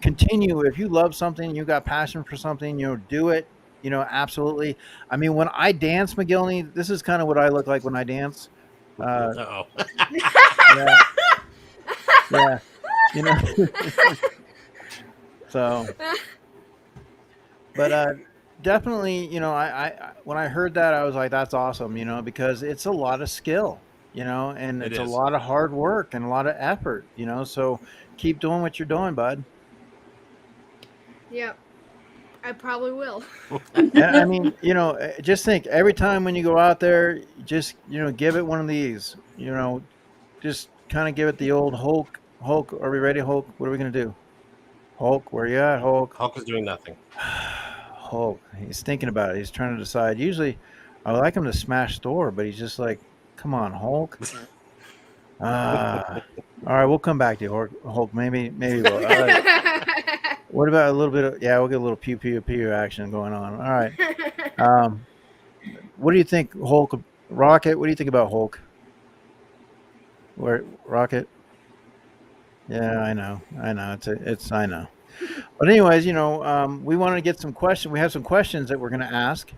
continue. If you love something, you got passion for something, do it. Absolutely. I mean, when I dance, McGillney, this is kind of what I look like when I dance. Uh-oh. Yeah. Yeah. So, but definitely, I when I heard that, I was like, that's awesome, because it's a lot of skill, and it's a lot of hard work and a lot of effort, so keep doing what you're doing, bud. Yep. I probably will. And I mean, just think every time when you go out there, just, give it one of these, just kind of give it the old Hulk. Hulk, are we ready, Hulk? What are we going to do? Hulk, where you at, Hulk? Hulk is doing nothing. Hulk, he's thinking about it. He's trying to decide. Usually, I would like him to smash Thor, but he's just like, come on, Hulk. All right, we'll come back to you, Hulk. Maybe we'll. All right. What about a little bit of, we'll get a little pew pew pew action going on. All right. What do you think, Hulk? Rocket, what do you think about Hulk? Where Rocket? Yeah, I know. I know. But anyways, we wanted to get some questions. We have some questions that we're going to ask,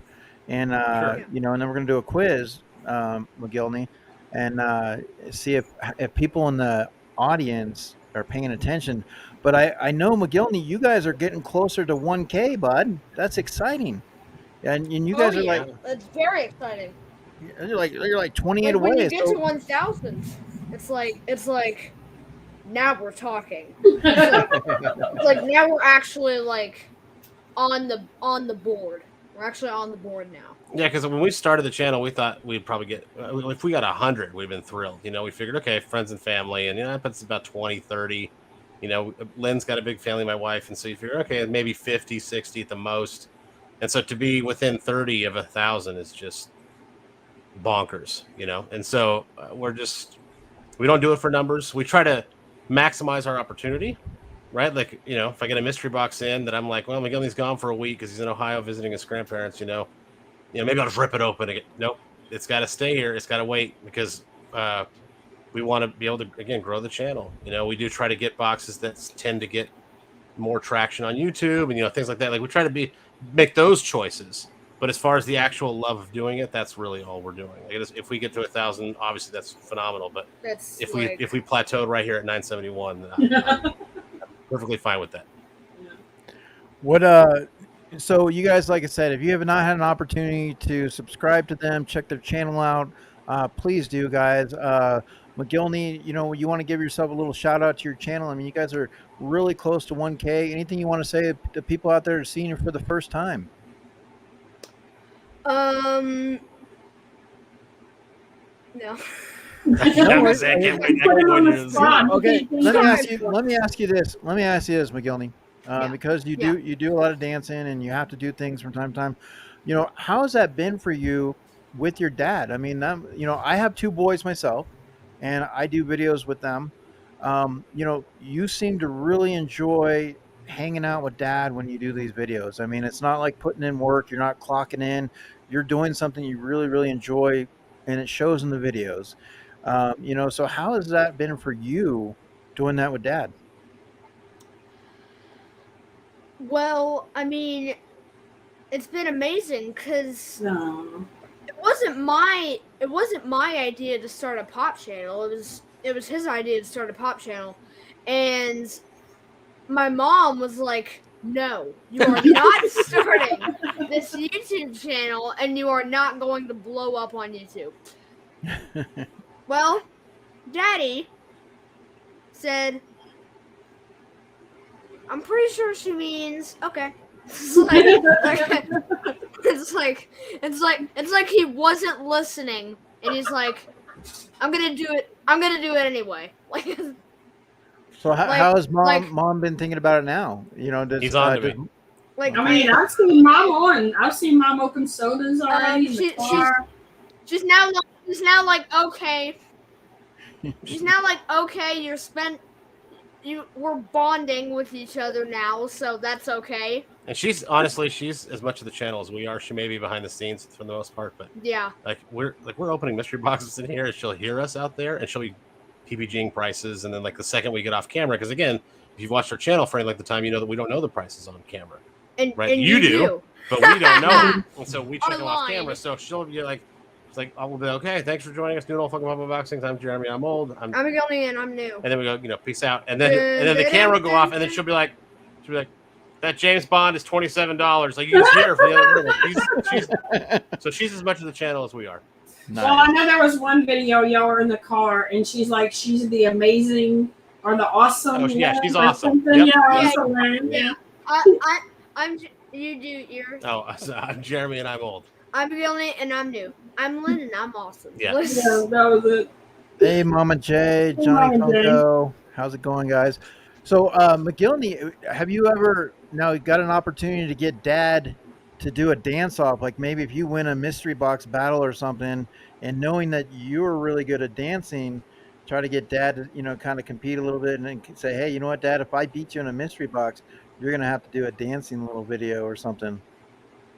and and then we're going to do a quiz, McGillney, and see if people in the audience are paying attention. But I know, McGillney, you guys are getting closer to 1K, bud. That's exciting, and you guys are like, it's very exciting. You're like 28 away. When you get to 1,000, it's like. Now we're talking. It's like now we're actually like on the board. We're actually on the board now. Yeah, because when we started the channel, we thought we'd probably get, if we got 100, we'd been thrilled. We figured, okay, friends and family, and that puts about 20, 30. Lynn's got a big family, my wife, and so you figure, okay, maybe 50, 60 at the most. And so to be within 30 of 1,000 is just bonkers, And so we don't do it for numbers. We try to maximize our opportunity, right? Like, if I get a mystery box in that I'm like, well, McGillney's gone for a week because he's in Ohio visiting his grandparents, maybe I'll just rip it open again. Nope, it's got to stay here. It's got to wait because we want to be able to, again, grow the channel. We do try to get boxes that tend to get more traction on YouTube and, things like that. Like we try to make those choices. But as far as the actual love of doing it, that's really all we're doing. If we get to 1,000, obviously that's phenomenal. But if we plateaued right here at 971, then I'm perfectly fine with that. What So you guys, like I said, if you have not had an opportunity to subscribe to them, check their channel out, please do, guys. McGillney, you want to give yourself a little shout out to your channel. I mean, you guys are really close to 1K. Anything you want to say to people out there seeing you for the first time? No. I can't wait. Okay, let me ask you this. McGillney. Yeah. Because you Yeah. do a lot of dancing and you have to do things from time to time. How has that been for you with your dad? I mean, I have two boys myself, and I do videos with them. You seem to really enjoy hanging out with dad when you do these videos. I mean, it's not like putting in work. You're not clocking in. You're doing something you really, really enjoy, and it shows in the videos. So how has that been for you doing that with dad? Well, I mean, it's been amazing because No. it wasn't my idea to start a pop channel. It was his idea to start a pop channel, and my mom was like, "No, you are not starting this YouTube channel, and you are not going to blow up on YouTube." Well, Daddy said, "I'm pretty sure she means okay." It's like he wasn't listening, and he's like, "I'm gonna do it. I'm gonna do it anyway." Like, So how, Like- how has mom like- mom been thinking about it now? He's on to me. like I mean, I've seen mom open sodas already in the she- car. she's now like okay. She's now like okay. We're bonding with each other now, so that's okay. And she's as much of the channel as we are. She may be behind the scenes for the most part, but Yeah. we're opening mystery boxes in here, and she'll hear us out there, and she'll be PPGing prices, and then like the second we get off camera, because again, if you've watched our channel for any length of time, you know that we don't know the prices on camera, And right? and You do. but we don't know them, and so we check them off Online. camera. So she'll be like, it's like, I will be like, okay, thanks for joining us, doing all fucking Bubble Boxing. I'm Jeremy. I'm old. I'm going and I'm new. And then we go, peace out. And then the camera will go off, and then she'll be like, that James Bond is $27. Like you just hear her from the other room. So she's as much of the channel as we are. Nice. Well, I know there was one video y'all were in the car, and she's the amazing or the awesome. Oh, yeah, she's or awesome. something. Yep. Yeah, Yeah. awesome, man. Yeah. I'm you do yours. Oh, I'm Jeremy, and I'm old. I'm Gilly and I'm new. I'm Lynn and I'm awesome. Yeah. Yeah, that was it. Hey, Mama J, Johnny Mama J. Funko. How's it going, guys? So, McGillney, have you ever now got an opportunity to get Dad to do a dance off? Like maybe if you win a mystery box battle or something, and knowing that you're really good at dancing, try to get Dad to kind of compete a little bit, and then say, hey, you know what, Dad? If I beat you in a mystery box, you're gonna have to do a dancing little video or something.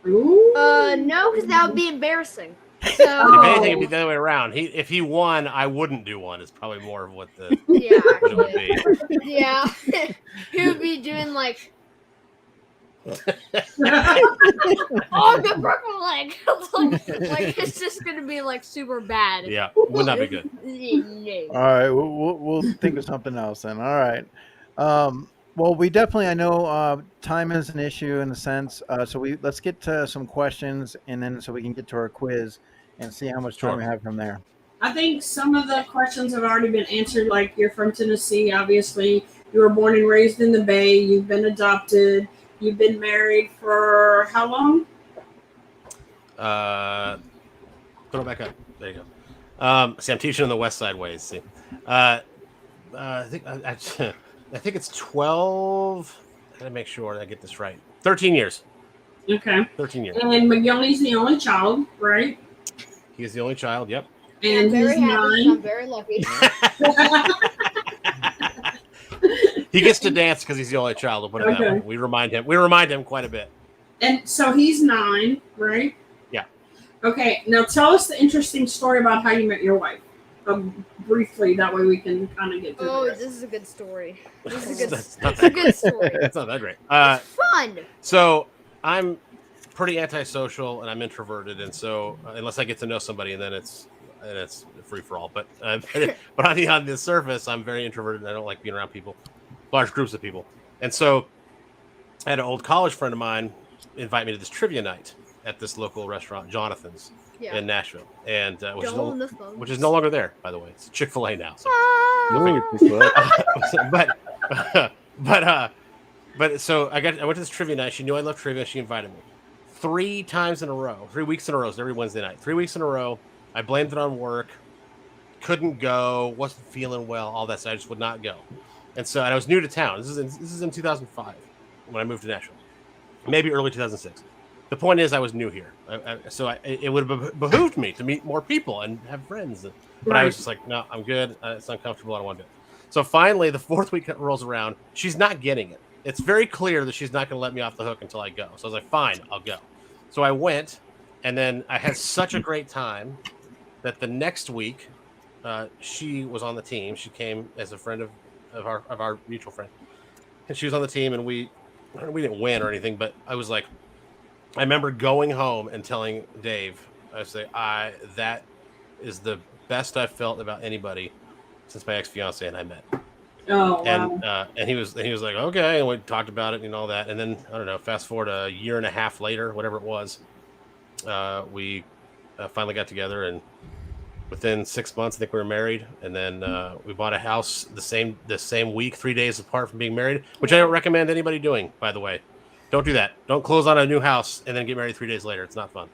Ooh. No, because that would be embarrassing. So If anything, it'd be the other way around. If he won, I wouldn't do one. Is probably more of what the yeah, what it would actually. be. Yeah. He would be doing like oh the purple leg. like it's just gonna be like super bad. Yeah, would not be good. No. All right, we'll think of something else then. All right. Well, we definitely, I know time is an issue in a sense. So let's get to some questions, and then so we can get to our quiz and see how much time we have from there. I think some of the questions have already been answered. Like you're from Tennessee, obviously. You were born and raised in the Bay. You've been adopted. You've been married for how long? Throw it back up. There you go. See, I'm teaching in the West Side ways. See, I think it's 12. I gotta make sure I get this right. 13 years. Okay. 13 years. And McGillney's the only child, right? He is the only child. Yep. And I'm very he's happy. 9. I'm very lucky. He gets to dance because he's the only child. We'll put it that Okay. way. We remind him quite a bit. And so he's 9, right? Yeah. Okay. Now tell us the interesting story about how you met your wife. Briefly, that way we can kind of get to Oh, the rest. this is a good story. This is a good. That's not It's a that good story. It's not that great. It's fun. So I'm pretty antisocial and I'm introverted, and so unless I get to know somebody, and then it's free for all. But but on the surface, I'm very introverted and I don't like being around people, large groups of people. And so I had an old college friend of mine invite me to this trivia night at this local restaurant, Jonathan's, Yeah. in Nashville, and Jonathan's. which is no longer there, by the way. It's Chick-fil-A now. So. Ooh, Chick-fil-A. But so I went to this trivia night. She knew I loved trivia. She invited me 3 times in a row, 3 weeks in a row, so every Wednesday night, 3 weeks in a row. I blamed it on work. Couldn't go. Wasn't feeling well. All that. So I just would not go. And so I was new to town. This is in 2005 when I moved to Nashville, maybe early 2006. The point is, I was new here, it would have behooved me to meet more people and have friends. But I was just like, no, I'm good. It's uncomfortable. I don't want to do it. So finally, the 4th week rolls around. She's not getting it. It's very clear that she's not going to let me off the hook until I go. So I was like, fine, I'll go. So I went, and then I had such a great time that the next week, she was on the team. She came as a friend of our mutual friend, and she was on the team. And we didn't win or anything, but I was like, I remember going home and telling Dave, I say, that is the best I've felt about anybody since my ex-fiance and I met. Oh, wow. And he was like, okay, and we talked about it and all that. And then I don't know, fast forward a year and a half later, whatever it was, we finally got together, and within 6 months, I think we were married. And then we bought a house the same week, 3 days apart from being married, which I don't recommend anybody doing, by the way. Don't do that. Don't close on a new house and then get married 3 days later. It's not fun.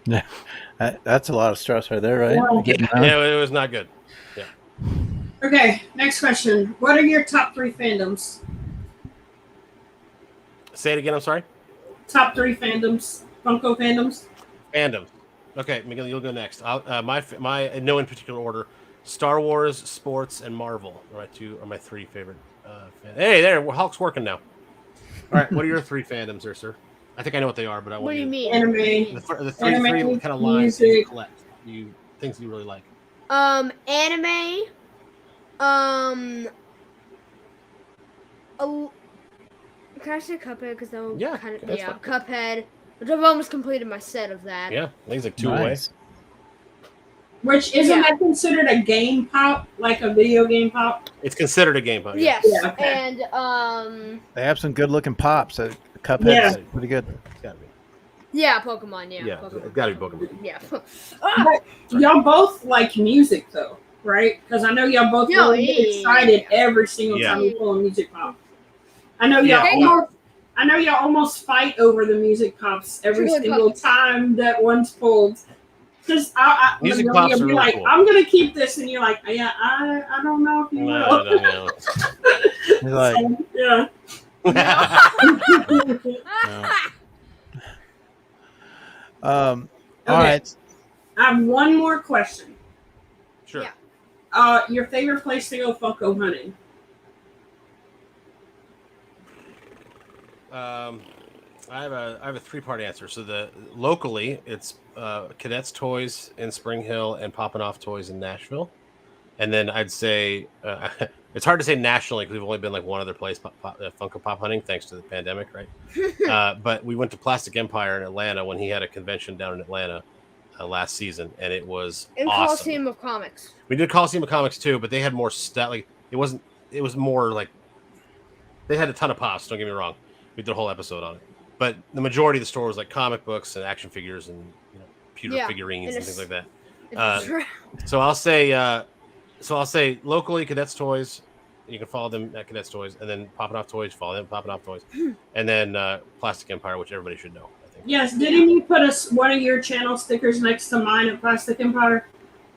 Yeah, that's a lot of stress right there, right? Yeah, it was not good. Yeah. Okay, next question. What are your top 3 fandoms? Say it again. I'm sorry. Top 3 fandoms. Funko fandoms. Fandoms. Okay, Miguel, you'll go next. My in no in particular order: Star Wars, sports, and Marvel are my 3 favorite. Hey, there, Hulk's working now. All right, what are your 3 fandoms there, sir? I think I know what they are, but I want What do you mean? Anime. The three Anime, kind of lines that you music. collect, things you really like. Anime. Can I say Cuphead? Because that Yeah, kind of that's fine. Cuphead. Which I've almost completed my set of that. Yeah, I think it's like 2 Nice. Which isn't that considered a game pop, like a video game pop? It's considered a game, but Yes, Yeah, okay. and They have some good-looking pops. Cuphead's Yeah. pretty good. It's gotta be. yeah, Pokemon. Yeah, Yeah, Pokemon. it's gotta be Pokemon. Yeah. But y'all both like music though, right? Because I know y'all both No, really get excited every single Yeah. time you pull a music pop. I know Yeah. y'all almost fight over the music pops every Really single puppets. time that one's pulled. Just Music you'll pops be are really like, cool. I'm gonna keep this, and you're like, yeah, I don't know if you No, will. no, no. He's like, So, yeah. all Okay. right. I have one more question. Sure. Yeah. Your favorite place to go Funko hunting? I have a 3-part answer. So locally, it's Cadets Toys in Spring Hill and Poppin' Off Toys in Nashville. And then I'd say it's hard to say nationally because we've only been like one other place, Funko Pop hunting, thanks to the pandemic, right? But we went to Plastic Empire in Atlanta when he had a convention down in Atlanta last season, and it was In awesome. Coliseum of Comics. We did Coliseum of Comics too, but they had more stuff. Like it was more like they had a ton of pops. Don't get me wrong. We did a whole episode on it, but the majority of the store was like comic books and action figures and pewter figurines and things like that. So I'll say locally Cadets Toys. You can follow them at Cadets Toys, and then Poppin' Off Toys. Follow them, Poppin' Off Toys, and then Plastic Empire, which everybody should know. I think. Yes, didn't you put one of your channel stickers next to mine at Plastic Empire?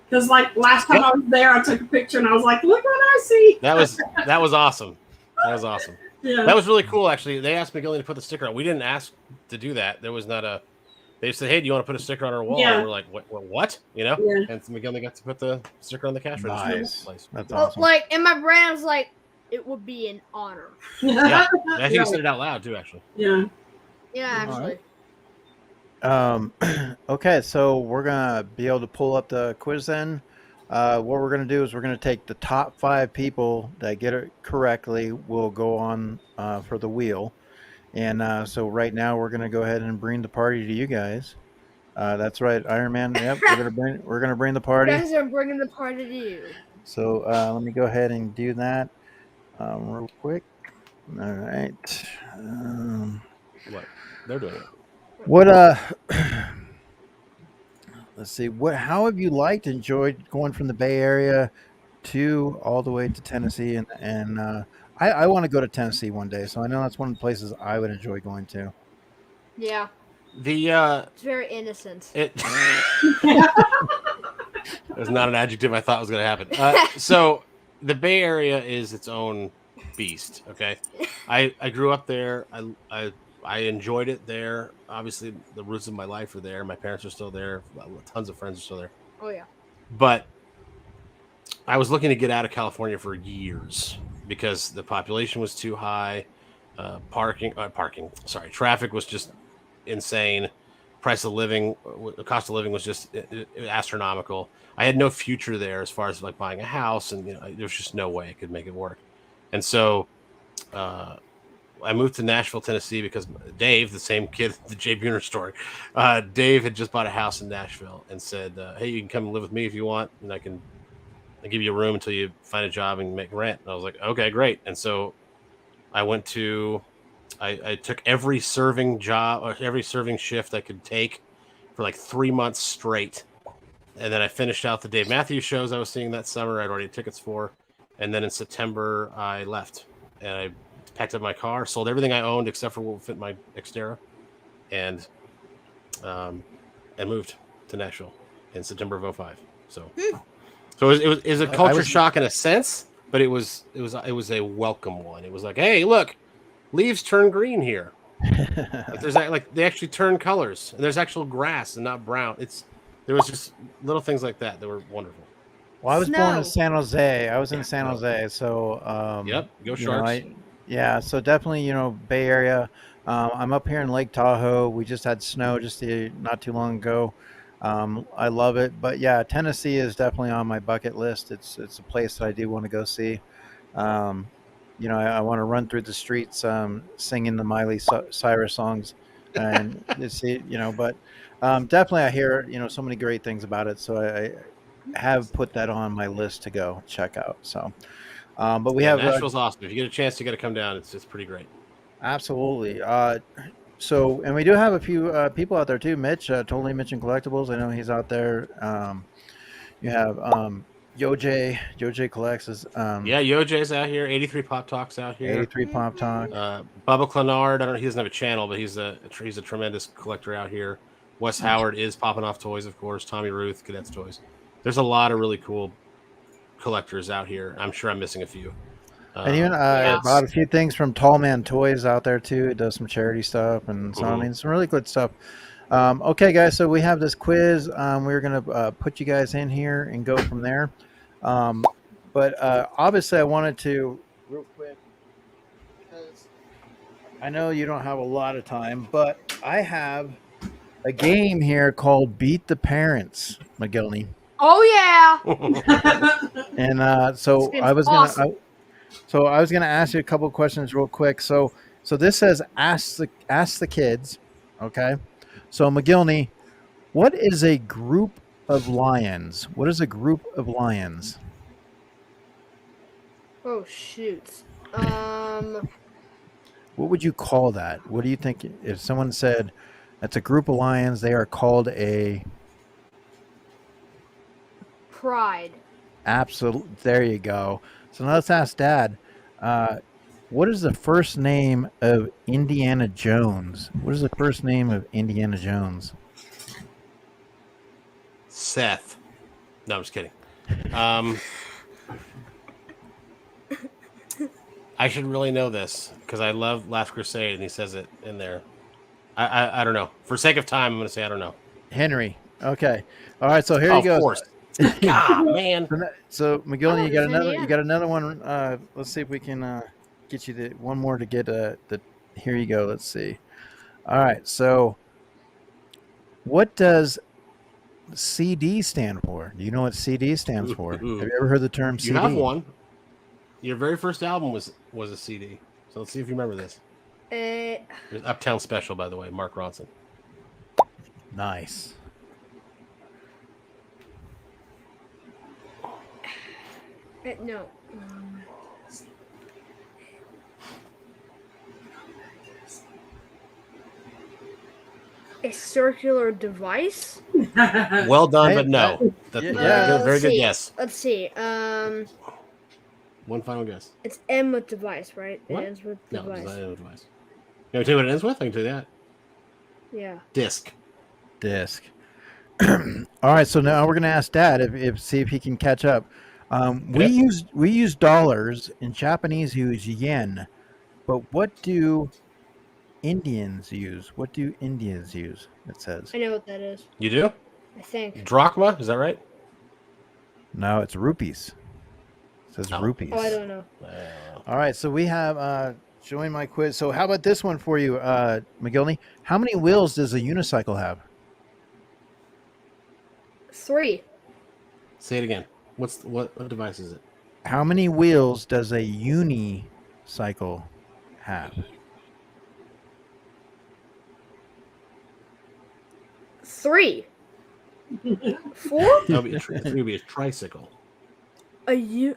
Because like last time I was there, I took a picture and I was like, "Look what I see." That was awesome. That was awesome. Yeah. That was really cool. Actually, they asked McGillian to put the sticker on. We didn't ask to do that. There was not a. They said, "Hey, do you want to put a sticker on our wall?" Yeah. And we're like, "What?" You know? Yeah. And so McGillian got to put the sticker on the cash register. In this place. That's Well, awesome. like in my brain, I was like, it would be an honor. Yeah, I think he said it out loud too. Actually. Yeah. Yeah, All actually. Okay, so we're gonna be able to pull up the quiz then. What we're gonna do is we're gonna take the top 5 people that get it correctly. Will go on for the wheel, and so right now we're gonna go ahead and bring the party to you guys. That's right, Iron Man. Yep, we're gonna bring the You party. guys are bringing the party to you. So let me go ahead and do that real quick. All right. What? They're doing it. What let's see. How have you enjoyed going from the Bay Area to all the way to Tennessee and I want to go to Tennessee one day, so I know that's one of the places I would enjoy going to. Yeah, The it's very innocent. it was not an adjective I thought was going to happen. So the Bay Area is its own beast. Okay, I grew up there. I enjoyed it there. Obviously, the roots of my life are there. My parents are still there. Tons of friends are still there. Oh yeah. But I was looking to get out of California for years because the population was too high. Traffic was just insane. The cost of living was just astronomical. I had no future there as far as like buying a house, and there's just no way I could make it work. And so uh, I moved to Nashville, Tennessee, because Dave, the same kid, the Jay Buhner story, Dave had just bought a house in Nashville and said, "Hey, you can come and live with me if you want, and I give you a room until you find a job and make rent." And I was like, "Okay, great." And so I went to I took every serving job or every serving shift I could take for like 3 months straight. And then I finished out the Dave Matthews shows I was seeing that summer. I'd already tickets for. And then in September, I left and I packed up my car, sold everything I owned except for what would fit my Xterra, and um, and moved to Nashville in September of '05. So it was a culture shock in a sense, but it was a welcome one. It was like, hey, look, leaves turn green here. Like they actually turn colors, and there's actual grass and not brown. There was just little things like that that were wonderful. Well, I was born in Snow. San Jose. I was in Yeah, San no. Jose, so Yep, go you know, Sharks. yeah, so definitely, Bay Area. I'm up here in Lake Tahoe. We just had snow not too long ago. I love it, but yeah, Tennessee is definitely on my bucket list. It's a place that I do want to go see. Um, I want to run through the streets, singing the Cyrus songs, and you see, but definitely I hear so many great things about it. So I have put that on my list to go check out. So, but we Yeah, have Nashville's awesome. If you get a chance, you got to come down. It's pretty great. absolutely. So, and we do have a few people out there too. Mitch, totally Mitch and Collectibles. I know he's out there. You have Yoj collects is Yeah, Yoj's out here. 83 Pop Talks out here. 83 Pop Talk. Bubba Clenard. I don't. He doesn't have a channel, but he's a tremendous collector out here. Wes Howard is popping off toys, of course. Tommy Ruth, Cadets Toys. There's a lot of really cool collectors out here. I'm sure I'm missing a few. And even bought a few things from Tall Man Toys out there too. It does some charity stuff, and so I mean some really good stuff. Okay, guys, so we have this quiz. We're gonna put you guys in here and go from there. But obviously, I wanted to real quick because I know you don't have a lot of time, but I have a game here called Beat the Parents, McGillney. Oh yeah. And so This I was game's gonna. I was going to ask you a couple of questions real quick. So this says ask the kids, okay? So McGillney, what is a group of lions? What is a group of lions? Oh shoot. What would you call that? What do you think if someone said that's a group of lions, they are called a Pride. absolute. There you go. So now let's ask Dad. What is the first name of Indiana Jones? What is the first name of Indiana Jones? Seth. No, I'm just kidding. I should really know this because I love Last Crusade, and he says it in there. I don't know. For sake of time, I'm going to say I don't know. Henry. Okay. All right. So here you go. Of course. God, man. So McGillney, you got another. Indiana. You got another one. Let's see if we can get you one more to get the. Here you go. Let's see. All right. So, what does CD stand for? Do you know what CD stands for? Have you ever heard the term CD? You have one. Your very first album was a CD. So let's see if you remember this. There's Uptown Special, by the way, Mark Ronson. Nice. No. a circular device. Well done, Hey, but no. yeah, Very yeah. good. Very Let's good see. guess. Let's see. One final guess. It's M with device, right? What? It ends with No, it does device. not end with device. You want to tell you what it ends with? I can tell you that. Yeah. Disc. Disc. All right, so now we're gonna ask Dad if see if he can catch up. Okay. We use dollars. In Japanese, use yen. But what do Indians use? What do Indians use? It says. I know what that is. You do? I think. Drachma? Is that right? No, it's rupees. It says Oh. rupees. Oh, I don't know. All right, so we have showing my quiz. So how about this one for you, McGilney? How many wheels does a unicycle have? 3. Say it again. What device is it? How many wheels does a unicycle have? 3. 4. That would be a tricycle. A U.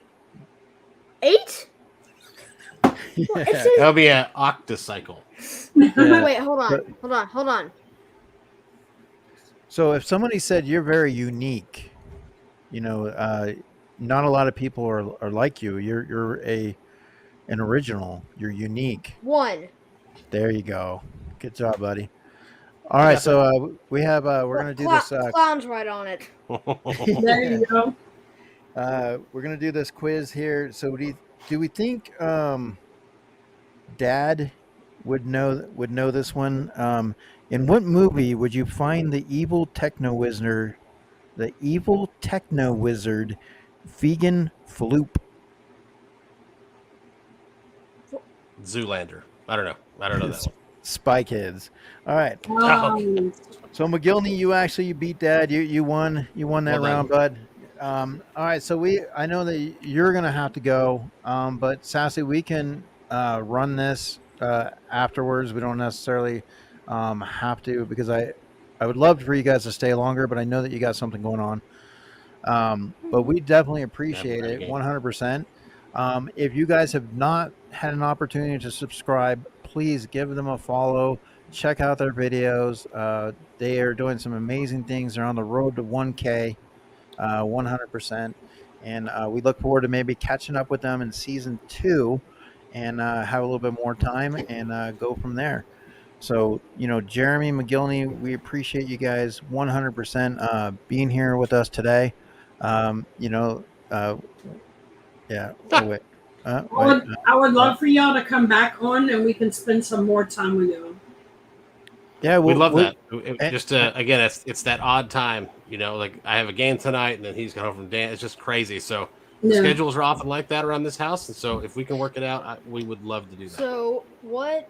8. Well, it Yeah. says. That would be an octocycle. Yeah. Wait, hold on, But- hold on. So if somebody said you're very unique, not a lot of people are like you. You're an original. You're unique. 1. There you go. Good job, buddy. All right, so we're gonna do this. Clown's right on it. There you go. We're gonna do this quiz here. So do we think Dad would know this one? In what movie would you find the evil techno wizard, vegan Floop? Zoolander. I don't know that one. Spy Kids. All right. So McGilney, you beat Dad. You won. You won that Well round, bud. All right. So I know that you're gonna have to go. But Sassy, we can run this afterwards. We don't necessarily have to, because I would love for you guys to stay longer, but I know that you got something going on. But we definitely appreciate it 100%. If you guys have not had an opportunity to subscribe, please give them a follow. Check out their videos. They are doing some amazing things. They're on the road to 1K, 100%. And we look forward to maybe catching up with them in season 2 and have a little bit more time and go from there. So, Jeremy, McGilney, we appreciate you guys 100% being here with us today. Yeah. Oh, wait. I would love for y'all to come back on and we can spend some more time with you. Yeah, we love that. and- Just again, it's that odd time. Like I have a game tonight, and then he's going home from dance. It's just crazy. So the schedules are often like that around this house, and so if we can work it out, we would love to do that. So what,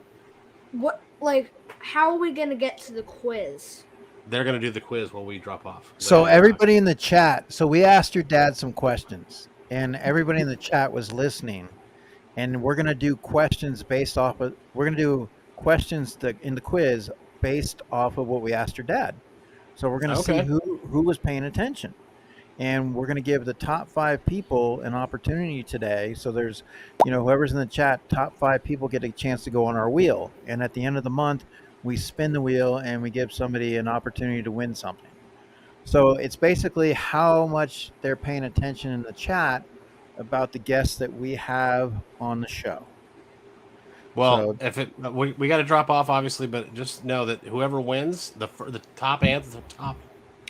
how are we gonna get to the quiz? They're going to do the quiz while we drop off. So everybody in the chat. So we asked your dad some questions, and everybody in the chat was listening. And we're gonna do questions based off of. We're gonna do questions in the quiz based off of what we asked your dad. So we're gonna see who was paying attention, and we're gonna give the top 5 people an opportunity today. So there's, whoever's in the chat, top 5 people get a chance to go on our wheel, and at the end of the month, we spin the wheel and we give somebody an opportunity to win something. So it's basically how much they're paying attention in the chat about the guests that we have on the show. Well, if we got to drop off, obviously, but just know that whoever wins, the top answer, the top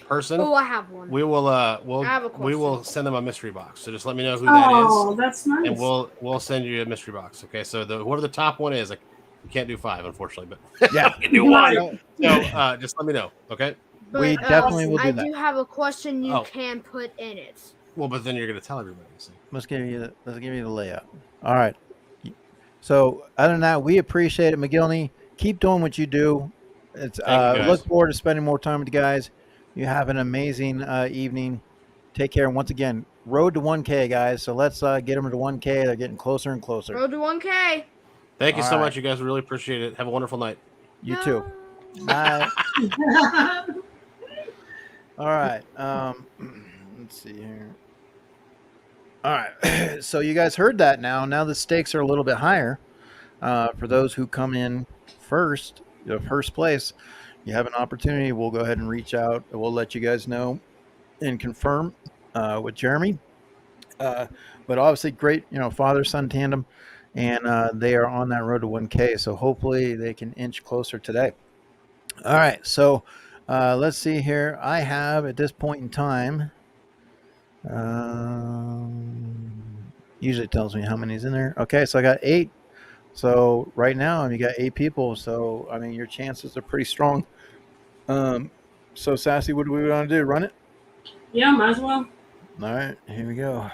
person. Oh, I have one. We will we will question. send them a mystery box. So just let me know who that is. Oh, that's nice. And we'll send you a mystery box. Okay, so whoever the top one is, we can't do 5, unfortunately, but Yeah, we can do 1. So just let me know. Okay. But, we definitely will do I that. do have a question you can put in it. Well, but then you're going to tell everybody. So. Let's give you the layup. All right. So other than that, we appreciate it, McGilney. Keep doing what you do. It's look forward to spending more time with you guys. You have an amazing evening. Take care. And once again, road to 1K, guys. So let's get them to 1K. They're getting closer and closer. Road to 1K. Thank you so much, you guys. We really appreciate it. Have a wonderful night. You too. Bye. All right. Let's see here. All right. So you guys heard that now. Now the stakes are a little bit higher for those who come in first place. you have an opportunity, we'll go ahead and reach out. We'll let you guys know and confirm with Jeremy. Uh, but obviously, great, father son tandem, and they are on that road to 1K. So hopefully, they can inch closer today. All right, so let's see here. I have at this point in time. Usually tells me how many's in there. Okay, so I got 8. So right now you got 8 people. So I mean, your chances are pretty strong. Um, so Sassy, what do we want to do? Run it? Yeah, might as well. All right, here we go.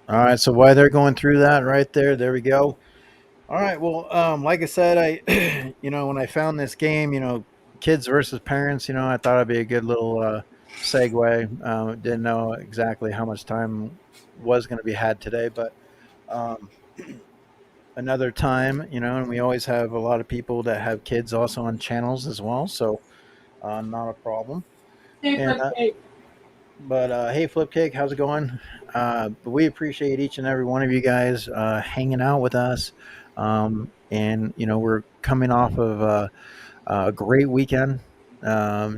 All right, so while they're going through that right there we go. All right, well, like I said, I, when I found this game, kids versus parents, I thought it'd be a good little segue. Didn't know exactly how much time was going to be had today, but um, another time, and we always have a lot of people that have kids also on channels as well, so not a problem. Hey, And Cupcake. But hey, Flipcake, how's it going? But we appreciate each and every one of you guys hanging out with us. And we're coming off of a great weekend. A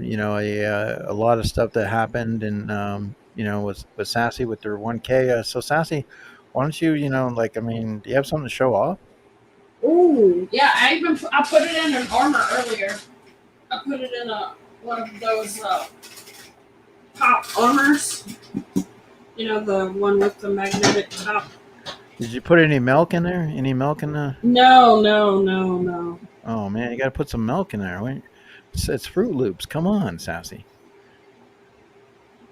lot of stuff that happened, and with Sassy with their 1K. So Sassy, why don't you, like, I mean, do you have something to show off? Ooh, yeah. I put it in an armor earlier. I put it in a one of those top armors. You know, the one with the magnetic top. Did you put any milk in there? Any milk in the? No, no, no, no. Oh man, you got to put some milk in there. Wait, it's Fruit Loops. Come on, Sassy.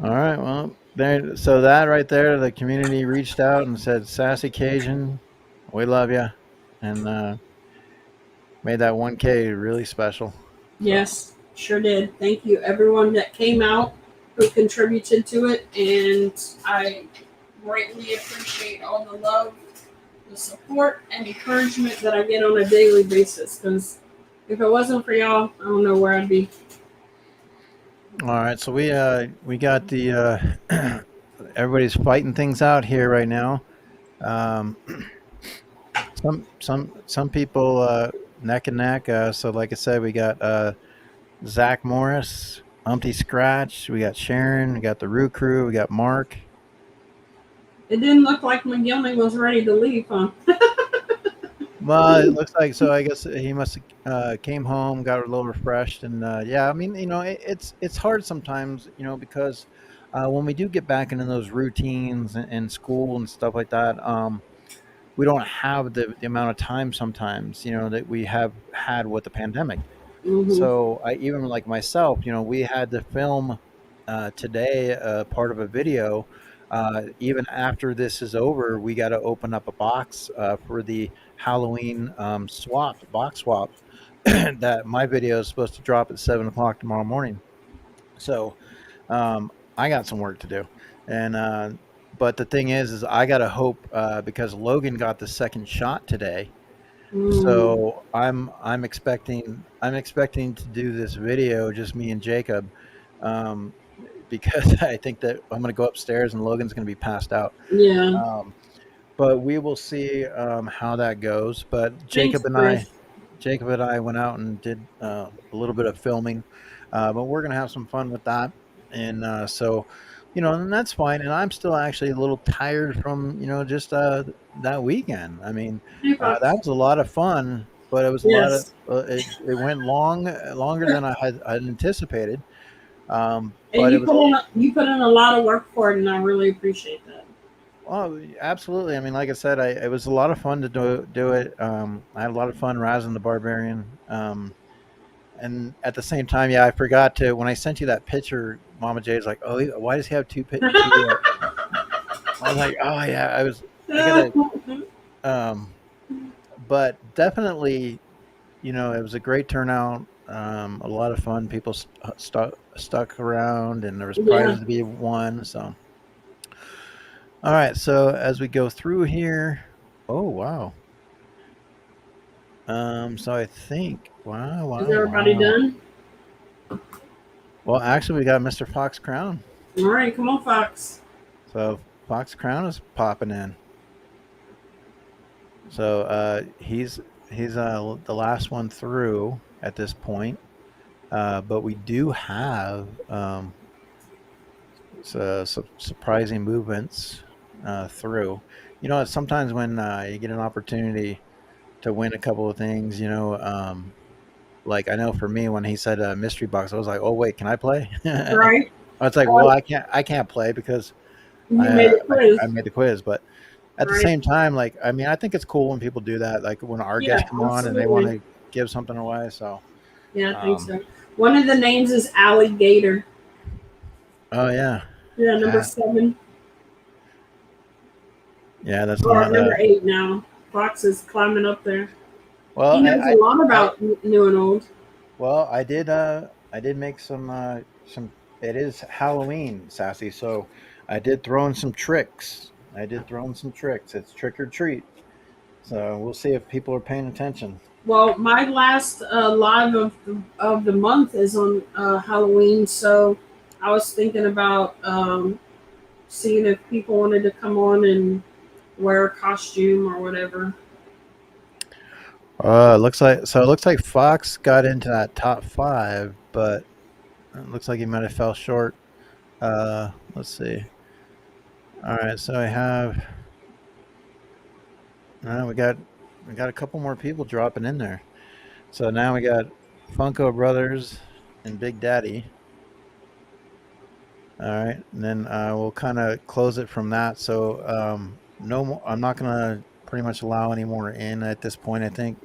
All right, well, there. So that right there, the community reached out and said, "Sassy Cajun, we love you," and made that 1K really special. So, Yes, sure did. Thank you, everyone that came out who contributed to it, and I greatly appreciate all the love, the support, and encouragement that I get on a daily basis. Because if it wasn't for y'all, I don't know where I'd be. all right, so we got the everybody's fighting things out here right now. Um, some people neck and neck. So like I said, we got Zach Morris, Umpty Scratch. We got Sharon. We got the Roo Crew. We got Mark. It didn't look like McGillney was ready to leave, huh? Well, it looks like so. I guess he must have came home, got a little refreshed, and yeah. I mean, it's hard sometimes, because when we do get back into those routines and school and stuff like that, we don't have the amount of time sometimes, that we have had with the pandemic. Mm-hmm. So I even like myself, we had to film today part of a video. Even after this is over, we got to open up a box for the Halloween box swap that my video is supposed to drop at 7 o'clock tomorrow morning. So I got some work to do, and but the thing is I got to hope because Logan got the second shot today. Mm. So I'm expecting to do this video, just me and Jacob, um, because I think that I'm going to go upstairs and Logan's going to be passed out. Yeah. Um, but we will see how that goes. But Thanks, Chris. Jacob and I went out and did a little bit of filming, but we're going to have some fun with that. And so, and that's fine. And I'm still actually a little tired from, just that weekend. I mean, Hey, that Fox. was a lot of fun, but it was a lot of, Yes. it went longer than I'd anticipated. And But it was you put in a lot of work for it, and I really appreciate that. Oh, absolutely. I mean, like I said, it was a lot of fun to do it. I had a lot of fun razzing the barbarian. And at the same time, yeah, I forgot to when I sent you that picture. Mama Jay's like, "Oh, why does he have two?" I was like, "Oh yeah, I gotta." Um, but definitely, it was a great turnout. A lot of fun. People stuck around, and there was Yeah. prizes to be won. So, all right. So as we go through here, oh wow. So I think, wow, Is wow, everybody wow. done? Well, actually, we got Mr. Fox Crown. All right, come on, Fox. So Fox Crown is popping in. So he's the last one through at this point. But we do have some surprising movements through. You know, sometimes when you get an opportunity to win a couple of things, like I know for me when he said mystery box, I was like, oh wait, can I play? I Right? was like, well, I can't play because You I made uh, a quiz. I made the quiz, but at the Right? same time, like I mean, I think it's cool when people do that. Like when our Yeah, guests come on and they want absolutely. to give something away. So, Yeah, I think um, so. One of the names is alligator. oh yeah, Yeah, number yeah, 7 yeah. That's or not number 8 now. Fox is climbing up there. well. He knows a lot about new and old. Well, I did make some. It is Halloween, Sassy. So I did throw in some tricks. I did throw in some tricks. It's trick or treat. So we'll see if people are paying attention. Well, my last live of the month is on Halloween, so I was thinking about seeing if people wanted to come on and wear a costume or whatever. It looks like Fox got into that top five, but it looks like he might have fell short. Let's see. All right, so I have. We got a couple more people dropping in there. So now we got Funko Brothers and Big Daddy. All right, and then we'll kind of close it from that. So no, I'm not gonna pretty much allow any more in at this point. I think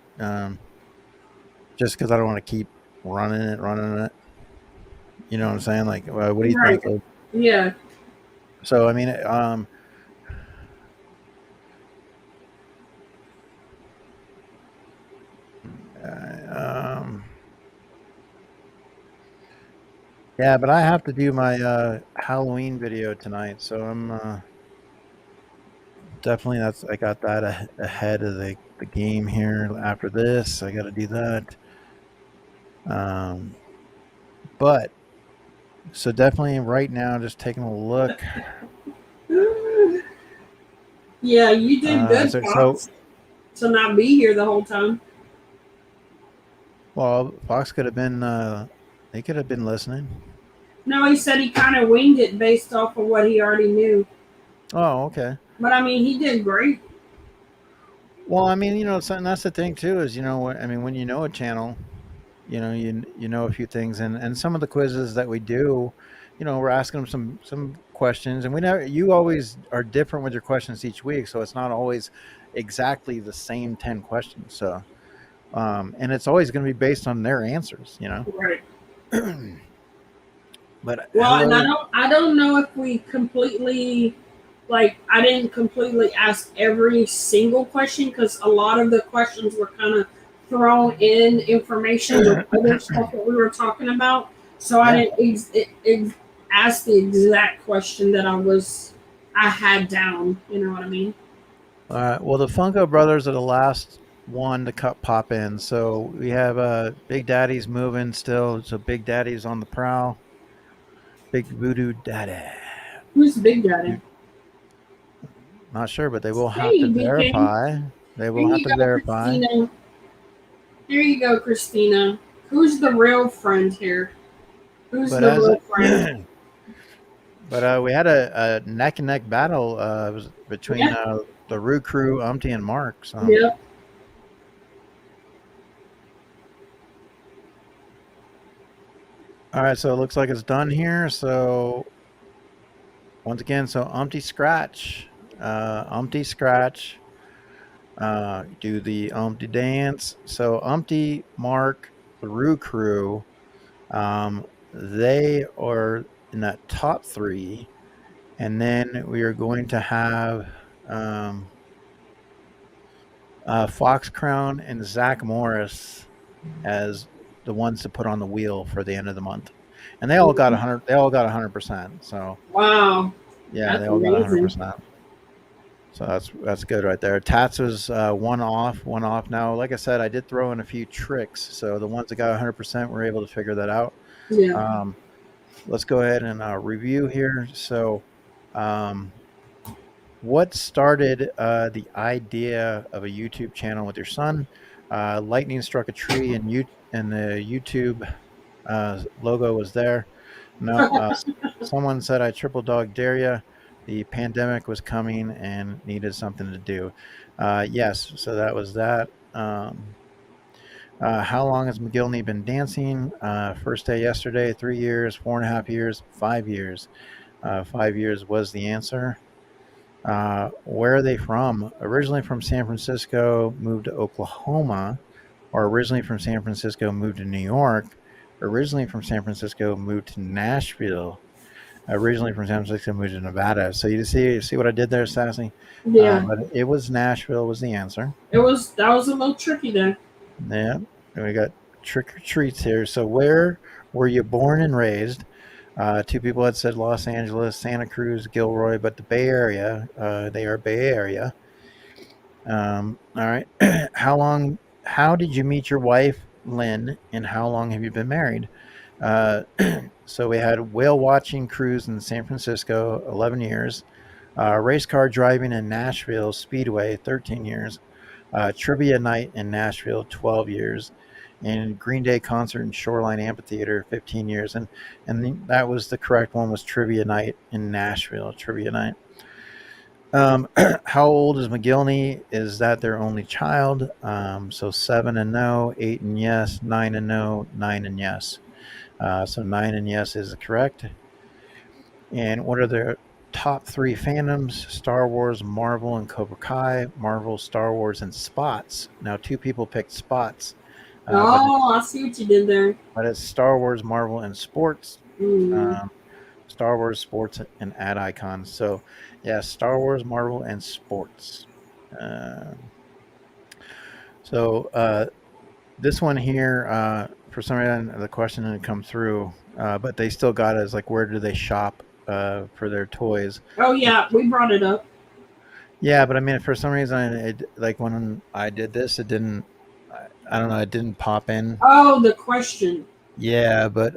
just because I don't want to keep running it. You know what I'm saying? Like, what do you Right. think? Like, Yeah. so I mean, um, yeah, but I have to do my Halloween video tonight, so I'm definitely I got that ahead of the game here. After this, I got to do that. Um, but so definitely right now, just taking a look. Yeah, you did good, So Fox, to not be here the whole time. well, Fox could have been. They could have been listening. No, he said he kind of winged it based off of what he already knew. Oh, okay. But I mean, he did great. Well, I mean, something that's the thing too is I mean, when you know a channel, you know a few things, and some of the quizzes that we do, we're asking them some questions, and we never. You always are different with your questions each week, so it's not always exactly the same 10 questions. So, and it's always going to be based on their answers. Right. But Well, and hello, I don't know if we completely like I didn't completely ask every single question because a lot of the questions were kind of thrown in information with other stuff that we were talking about. So I yeah. didn't ask the exact question that I had down. You know what I mean? All right. Well, the Funko Brothers are the last one to cut pop in. So we have Big Daddy's moving still. So Big Daddy's on the prowl. Big Voodoo Daddy. Who's Big Daddy? Not sure, but they will have to Hey, BK. verify. They Here will have you to go, verify. Christina. Here you go, Christina. Who's the real friend here? Who's But the as real friend? but we had a neck and neck battle. It was between Yeah, the Rue Crew, Umpty, and Mark. So yeah. all right, so it looks like it's done here. So once again, so Umpty Scratch. Do the Umpty dance. So Umpty, Mark, the Rue Crew, they are in that top three, and then we are going to have um, Fox Crown and Zach Morris as the ones to put on the wheel for the end of the month, and they all got 100. They all got 100%. So Wow, yeah, they that's all got amazing. 100%. So that's good right there. Tats was one off, one off. Now, like I said, I did throw in a few tricks. So the ones that got 100% were able to figure that out. Yeah. Um, let's go ahead and review here. So What started the idea of a YouTube channel with your son? Lightning struck a tree, and the YouTube logo was there. No, someone said I triple dog dare ya. The pandemic was coming and needed something to do. Yes, so that was that. How long has McGillney been dancing? First day yesterday, 3 years, 4.5 years, 5 years. 5 years was the answer. Where are they from? Originally from San Francisco, moved to Oklahoma, or originally from San Francisco, moved to New York, originally from San Francisco, moved to Nashville, originally from San Francisco, moved to Nevada. So you see what I did there, Sassy? Yeah, But it was Nashville was the answer. that was a little tricky there. Yeah, and we got trick or treats here. So where were you born and raised? Two people had said Los Angeles, Santa Cruz, Gilroy, but the Bay Area. They are Bay Area. All right. How long? How did you meet your wife, Lynn, and how long have you been married? Uh, so we had whale watching cruise in San Francisco, 11 years. Race car driving in Nashville Speedway, 13 years. Trivia night in Nashville, 12 years. And Green Day concert in Shoreline Amphitheater, 15 years. That was the correct one, was trivia night in Nashville, trivia night. How old is McGillney? Is that their only child? So 7 and no, 8 and yes, 9 and no, 9 and yes. So 9 and yes is correct. And what are their top three fandoms? Star Wars, Marvel, and Cobra Kai. Marvel, Star Wars, and Spots. Now, two people picked Spots, but Oh, I see what you did there. it's Star Wars, Marvel, and Sports. Mm. Um, Star Wars, Sports, and ad icons. So, yeah, Star Wars, Marvel, and Sports. Uh, so this one here, for some reason, the question didn't come through, but they still got it as like, where do they shop for their toys? Oh yeah, we brought it up. Yeah, but I mean, for some reason, like when I did this, it didn't. I don't know. It didn't pop in. Oh, the question. Yeah, but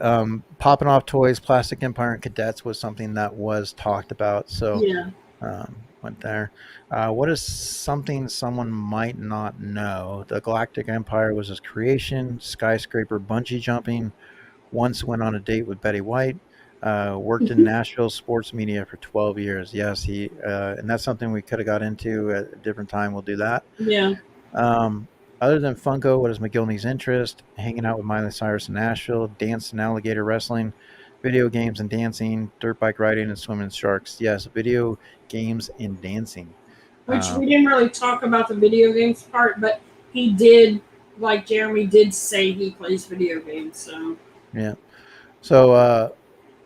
popping off toys, Plastic Empire, and Cadets was something that was talked about. So Yeah. went there. What is something someone might not know? The Galactic Empire was his creation. Skyscraper bungee jumping. Once went on a date with Betty White. Worked in Nashville sports media for 12 years. Yes, and that's something we could have got into at a different time. We'll do that. Yeah. Um, Other than Funko, what is McGillney's interest? Hanging out with Miley Cyrus in Nashville, dance and alligator wrestling, video games and dancing, dirt bike riding, and swimming in sharks. Yes, video games and dancing. Which Um, we didn't really talk about the video games part, but he did, like Jeremy did say, he plays video games. So yeah. So,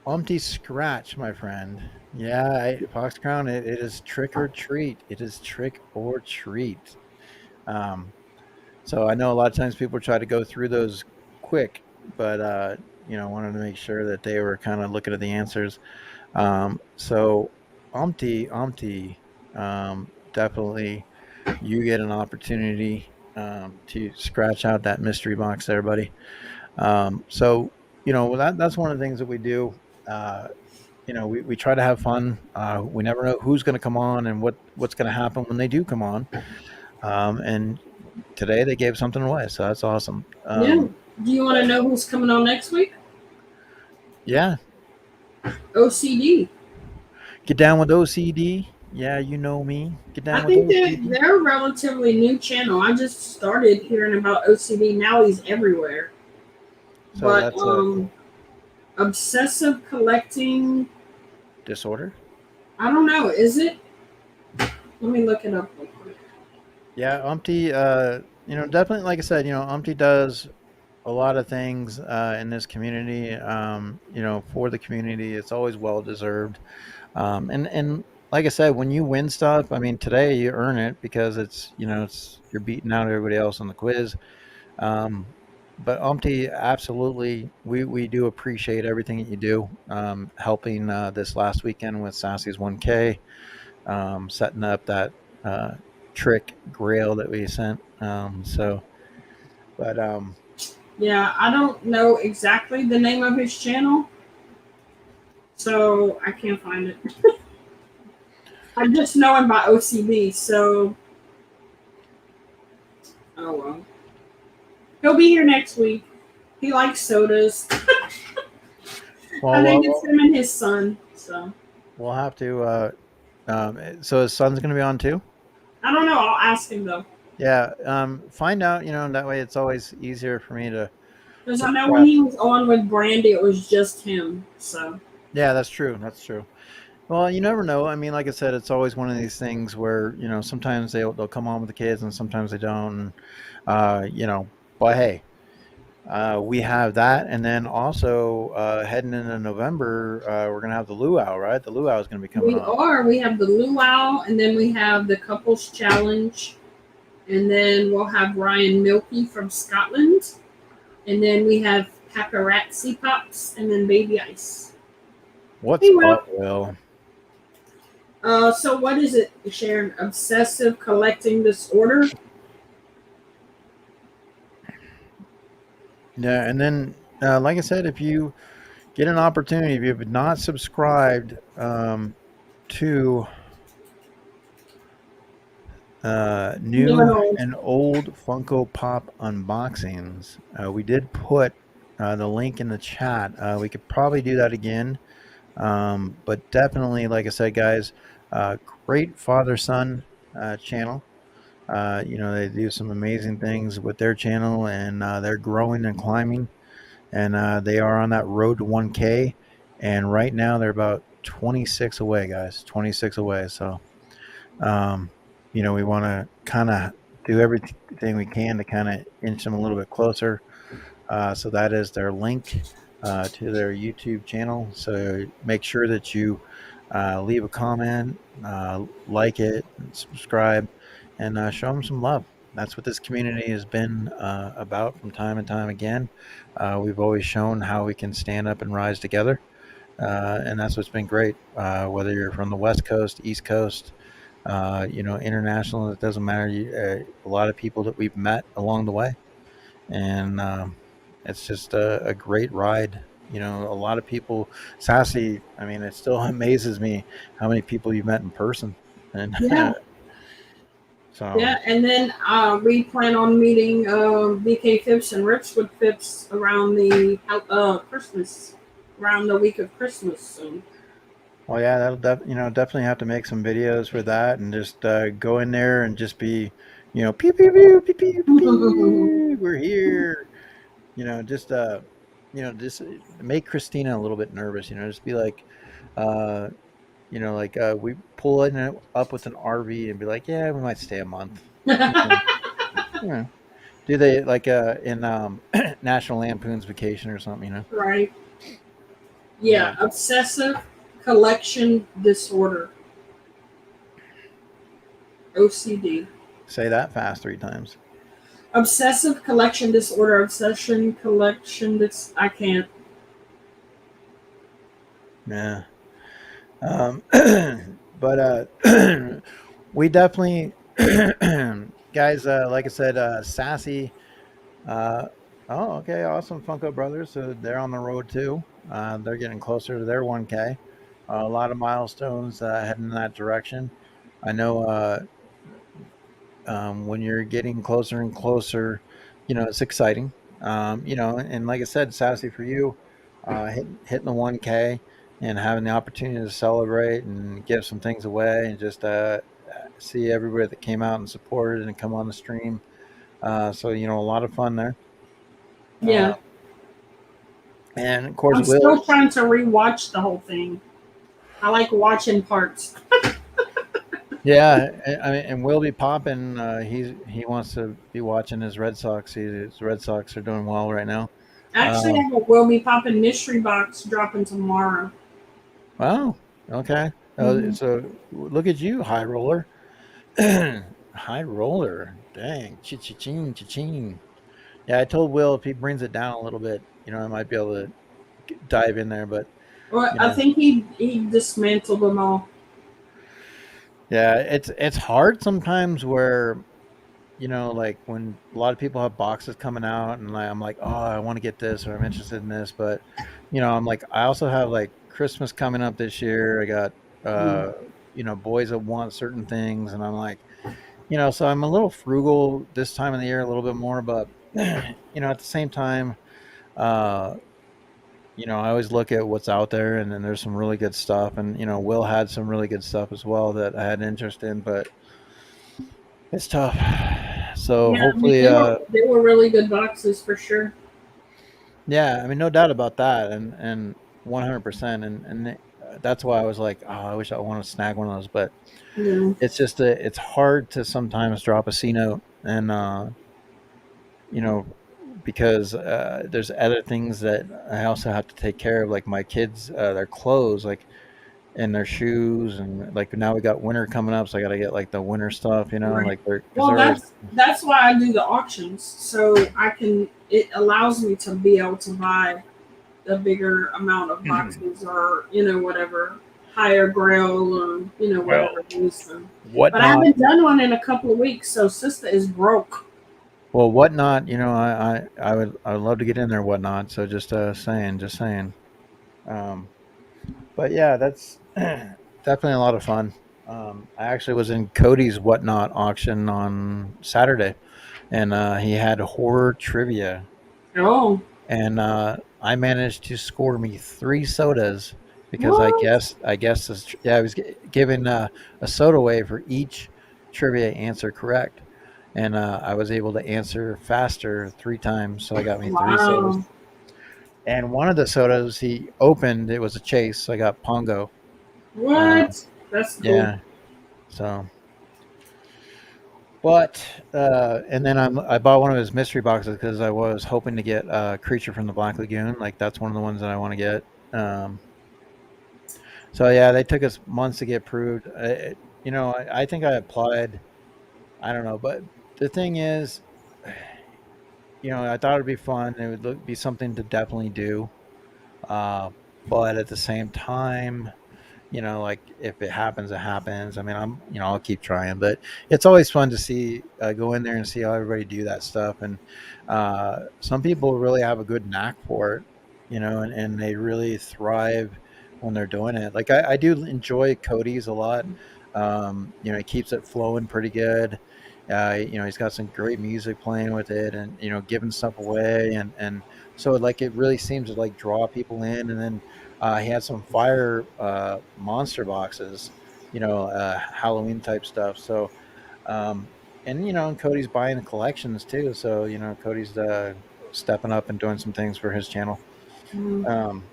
Umpty Scratch, my friend. Yeah, Fox Crown, it is trick or treat. It is trick or treat. Um, So I know a lot of times people try to go through those quick, but wanted to make sure that they were kind of looking at the answers. So Umpty, definitely you get an opportunity to scratch out that mystery box there, buddy. So that's one of the things that we do. We try to have fun. We never know who's going to come on and what's going to happen when they do come on. And today they gave something away, so that's awesome. yeah. Do you want to know who's coming on next week? Yeah, OCD. get down with OCD. Yeah, you know me. Get I down with think OCD. they're a relatively new channel. I just started hearing about OCD. Now he's everywhere. So But that's a obsessive collecting. disorder. I don't know. Is it? Let me look it up real quick. Yeah, Umpty. Definitely, like I said, Umpty does a lot of things in this community. For the community, it's always well deserved. And like I said, when you win stuff, I mean, today you earn it because it's you're beating out everybody else on the quiz. Um, but Umpty, absolutely, we do appreciate everything that you do, helping this last weekend with Sassy's 1K, setting up that uh, trick grail that we sent. But Yeah, I don't know exactly the name of his channel, so I can't find it. I just know him by OCB, so oh well. He'll be here next week. He likes sodas. Well, I think it's well, him and his son. So we'll have to. So his son's going to be on too. I don't know. I'll ask him though, Yeah. Find out. That way it's always easier for me because to I know when prep. he was on with Brandy, it was just him. So Yeah, that's true. That's true. Well, you never know. I mean, like I said, it's always one of these things where sometimes they'll come on with the kids and sometimes they don't. And, but hey, we have that, and then also heading into November, we're gonna have the luau, right? The luau is gonna be coming up. we have the luau, and then we have the couples challenge, and then we'll have Ryan Milky from Scotland, and then we have paparazzi pops, and then baby ice. What's Hey, Will. up, Will? So what is it, Sharon? Obsessive collecting disorder? Yeah, and then like I said, if you get an opportunity, if you have not subscribed to New and new old. and old Funko Pop unboxings, we did put the link in the chat. We could probably do that again. But definitely, like I said, guys, uh, great father son channel. They do some amazing things with their channel, and they're growing and climbing, and they are on that road to 1K. And right now, they're about 26 away, guys. 26 away. So, um, we want to kind of do everything we can to kind of inch them a little bit closer. So that is their link to their YouTube channel. So make sure that you leave a comment, like it, and subscribe, and show them some love. That's what this community has been about from time and time again. We've always shown how we can stand up and rise together, and that's what's been great. Whether you're from the West Coast, East Coast, international, it doesn't matter. A lot of people that we've met along the way, and it's just a great ride. A lot of people, Sassy. I mean, it still amazes me how many people you met in person, and Yeah, so yeah. And then we plan on meeting BK Phipps and Rips with Phipps around the Christmas, around the week of Christmas. So. well, yeah, definitely have to make some videos for that, and just go in there and just be, pew pew pew pew pew pew, pew, we're here. Just just make Christina a little bit nervous. Just be like, uh, we pull up with an RV and be like, yeah, we might stay a month. You know, you know. Do they like in National Lampoon's Vacation or something? Right. Yeah. Yeah, obsessive collection disorder, OCD. Say that fast 3 times. Obsessive collection disorder, obsession collection. I can't. Yeah. Um, but we definitely, guys. Like I said, Sassy. Uh, oh, okay, awesome, Funko Brothers. So they're on the road too. They're getting closer to their 1K. A lot of milestones heading in that direction. I know when you're getting closer and closer, it's exciting. And like I said, Sassy, for you, hitting the 1K and having the opportunity to celebrate and give some things away and just see everybody that came out and supported and come on the stream. So, a lot of fun there. Uh, Yeah, and of course, I'm Will. still trying to rewatch the whole thing. I like watching parts. Yeah, I mean, and Will be popping. He wants to be watching his Red Sox. His Red Sox are doing well right now. Actually, Uh, I have a Will Be Poppin' mystery box dropping tomorrow. wow. Okay. Hmm. So look at you, high roller. High roller. Dang. Cha-ching, cha-ching. Yeah, I told Will if he brings it down a little bit, I might be able to dive in there. But Well, you I know, think he dismantled them all. yeah, it's hard sometimes where like when a lot of people have boxes coming out and I'm like, oh, I want to get this or I'm interested in this, but I'm like, I also have like Christmas coming up this year. I got Mm. boys that want certain things, and I'm like, so I'm a little frugal this time of the year, a little bit more, but at the same time, uh, I always look at what's out there, and then there's some really good stuff, and Will had some really good stuff as well that I had interest in, but it's tough. So Yeah, I mean, hopefully, they were really good boxes for sure. yeah, I mean, no doubt about that, and 100%, and that's why I was like, oh, I wish I want to snag one of those, but Yeah, it's just it's hard to sometimes drop a C note, and you know, because there's other things that I also have to take care of, like my kids, their clothes, like and their shoes, and like now we got winter coming up, so I got to get like the winter stuff, right. like they're because Well, they're always. that's why I do the auctions, so I can. It allows me to be able to buy a bigger amount of boxes, or whatever, higher grail, or Well, whatever it is. So. But I whatnot. haven't done one in a couple of weeks, so sister is broke. Well, whatnot. I would love to get in there, whatnot. So just saying. Um, but yeah, that's definitely a lot of fun. I actually was in Cody's whatnot auction on Saturday, and he had horror trivia, Oh, and I managed to score me 3 sodas because what? I was giving a soda away for each trivia answer correct, and I was able to answer faster 3 times, so I got me 3 sodas. Wow. And one of the sodas he opened, it was a chase, so I got Pongo. Uh, What? That's cool. yeah, so. But and then I bought one of his mystery boxes because I was hoping to get Creature from the Black Lagoon. Like that's one of the ones that I want to get. So yeah, they took us months to get approved. I think I applied. I don't know, but the thing is, I thought it'd be fun. It would be something to definitely do. Uh, but at the same time, like if it happens, it happens. I mean, I'll keep trying, but it's always fun to see, go in there and see how everybody do that stuff. And some people really have a good knack for it, and they really thrive when they're doing it. Like I do enjoy Cody's a lot. He keeps it flowing pretty good. He's got some great music playing with it, and giving stuff away, and so like it really seems to like draw people in, and then he had some fire monster boxes, Halloween type stuff. So, um, and Cody's buying the collections too. So, Cody's stepping up and doing some things for his channel. Mm. Um,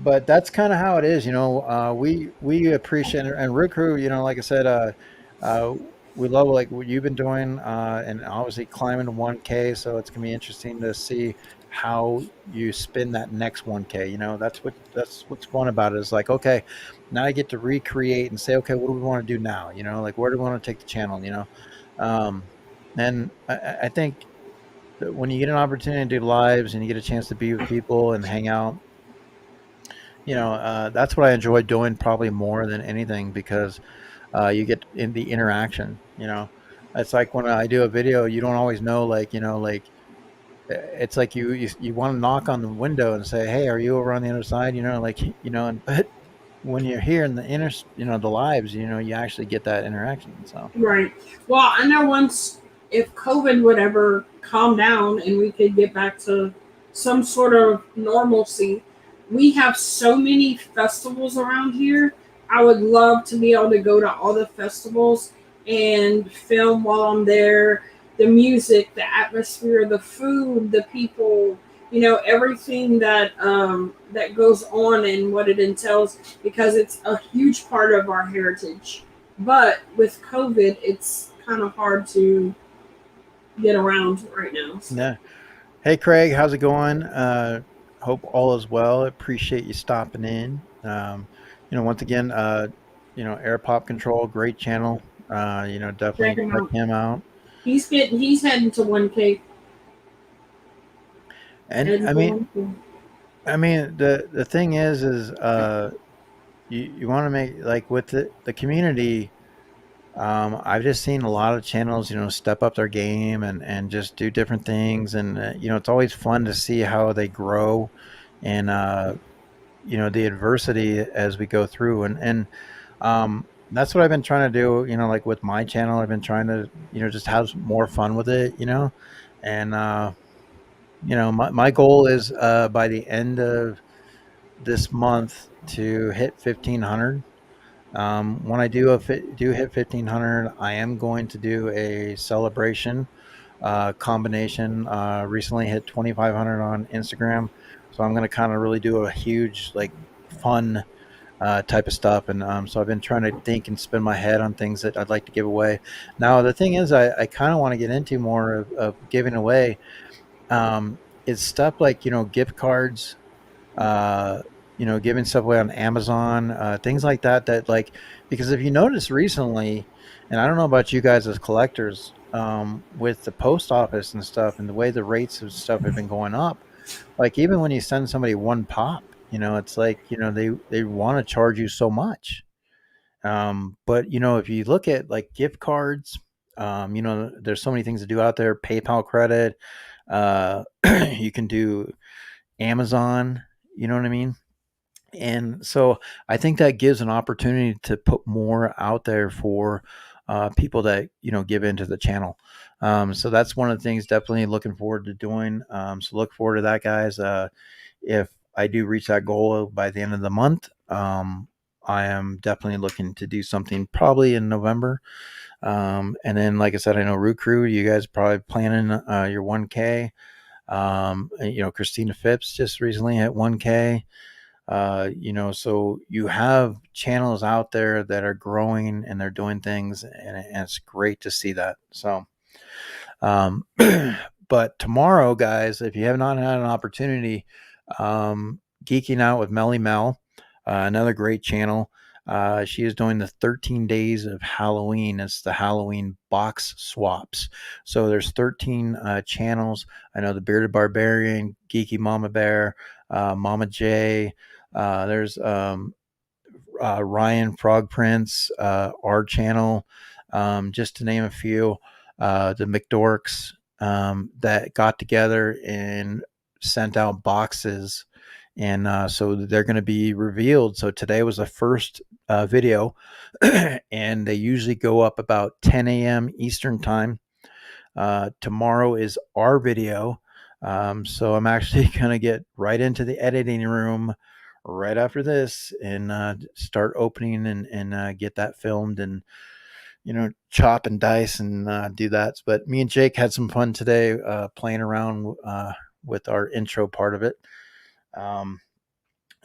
but that's kind of how it is. We appreciate it. And Root Crew, like I said, uh, we love like what you've been doing, and obviously climbing to 1K. So it's gonna be interesting to see how you spin that next 1K. That's what's fun about it. Is like, okay, now I get to recreate and say, okay, what do we want to do now? Like where do we want to take the channel? Um, and I think that when you get an opportunity to do lives and you get a chance to be with people and hang out, that's what I enjoy doing probably more than anything because you get in the interaction. It's like when I do a video, you don't always know, like it's like you want to knock on the window and say, "Hey, are you over on the other side?" And but when you're here in the inner, the lives, you actually get that interaction. So Right. Well, I know once if COVID would ever calm down and we could get back to some sort of normalcy, we have so many festivals around here. I would love to be able to go to all the festivals and film while I'm there. The music, the atmosphere, the food, the people, everything that goes on and what it entails, because it's a huge part of our heritage. But with COVID, it's kind of hard to get around right now. So yeah. Hey, Craig, how's it going? Hope all is well. Appreciate you stopping in. Once again, Air Pop Control, great channel. check Definitely him check out. him out. He's heading to 1K. And Heading to 1K. I mean, the thing is, you want to make like with the community. I've just seen a lot of channels, step up their game and just do different things, and it's always fun to see how they grow, and the adversity as we go through, and that's what I've been trying to do. Like with my channel, I've been trying to just have more fun with it. And my goal is by the end of this month to hit 1,500. When I do hit 1,500, I am going to do a celebration combination. Recently hit 2,500 on Instagram, so I'm going to kind of really do a huge like fun type of stuff. And so I've been trying to think and spin my head on things that I'd like to give away. Now the thing is, I kind of want to get into more of giving away. It's stuff like gift cards, uh, giving stuff away on Amazon, things like that. That like because if you notice recently, and I don't know about you guys as collectors, with the post office and stuff, and the way the rates of stuff have been going up, like even when you send somebody one pop, it's like they want to charge you so much. But if you look at like gift cards, there's so many things to do out there. PayPal credit, you can do Amazon. You know what I mean? And so I think that gives an opportunity to put more out there for people that give into the channel. So that's one of the things definitely looking forward to doing. So look forward to that, guys. If I do reach that goal by the end of the month, I am definitely looking to do something probably in November. And then, like I said, I know Root Crew, you guys probably planning your 1K. Christina Phipps just recently hit 1K. So you have channels out there that are growing and they're doing things, and it's great to see that. So, um, but tomorrow, guys, if you have not had an opportunity, Geeking Out with Melly Mel, another great channel. She is doing the 13 days of Halloween. It's the Halloween box swaps. So there's 13 channels. I know the Bearded Barbarian, Geeky Mama Bear, Mama J. There's Ryan Frog Prince, our channel, just to name a few. The McDorks that got together and sent out boxes, and so they're going to be revealed. So today was the first video, and they usually go up about 10 a.m. Eastern time. Tomorrow is our video. So I'm actually going to get right into the editing room right after this and start opening and get that filmed and, chop and dice and do that. But me and Jake had some fun today playing around with our intro part of it.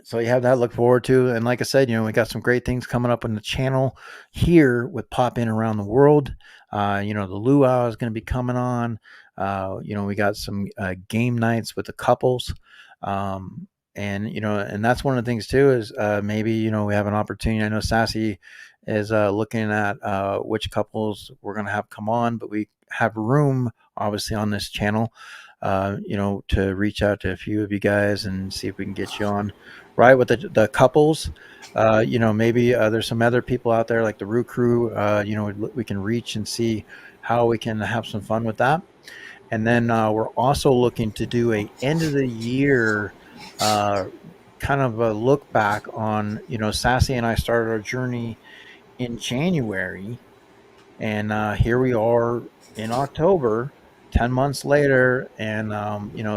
So you have that to look forward to. And like I said, we got some great things coming up on the channel here with Pop In Around the World. The luau is going to be coming on. We got some game nights with the couples. And that's one of the things too is maybe, we have an opportunity. I know Sassy is looking at which couples we're going to have come on, but we have room obviously on this channel, to reach out to a few of you guys and see if we can get you on right with the couples. Maybe there's some other people out there like the Roo Crew, we can reach and see how we can have some fun with that. And then we're also looking to do a end of the year kind of a look back on, Sassy and I started our journey in January, and here we are in October, 10 months later. And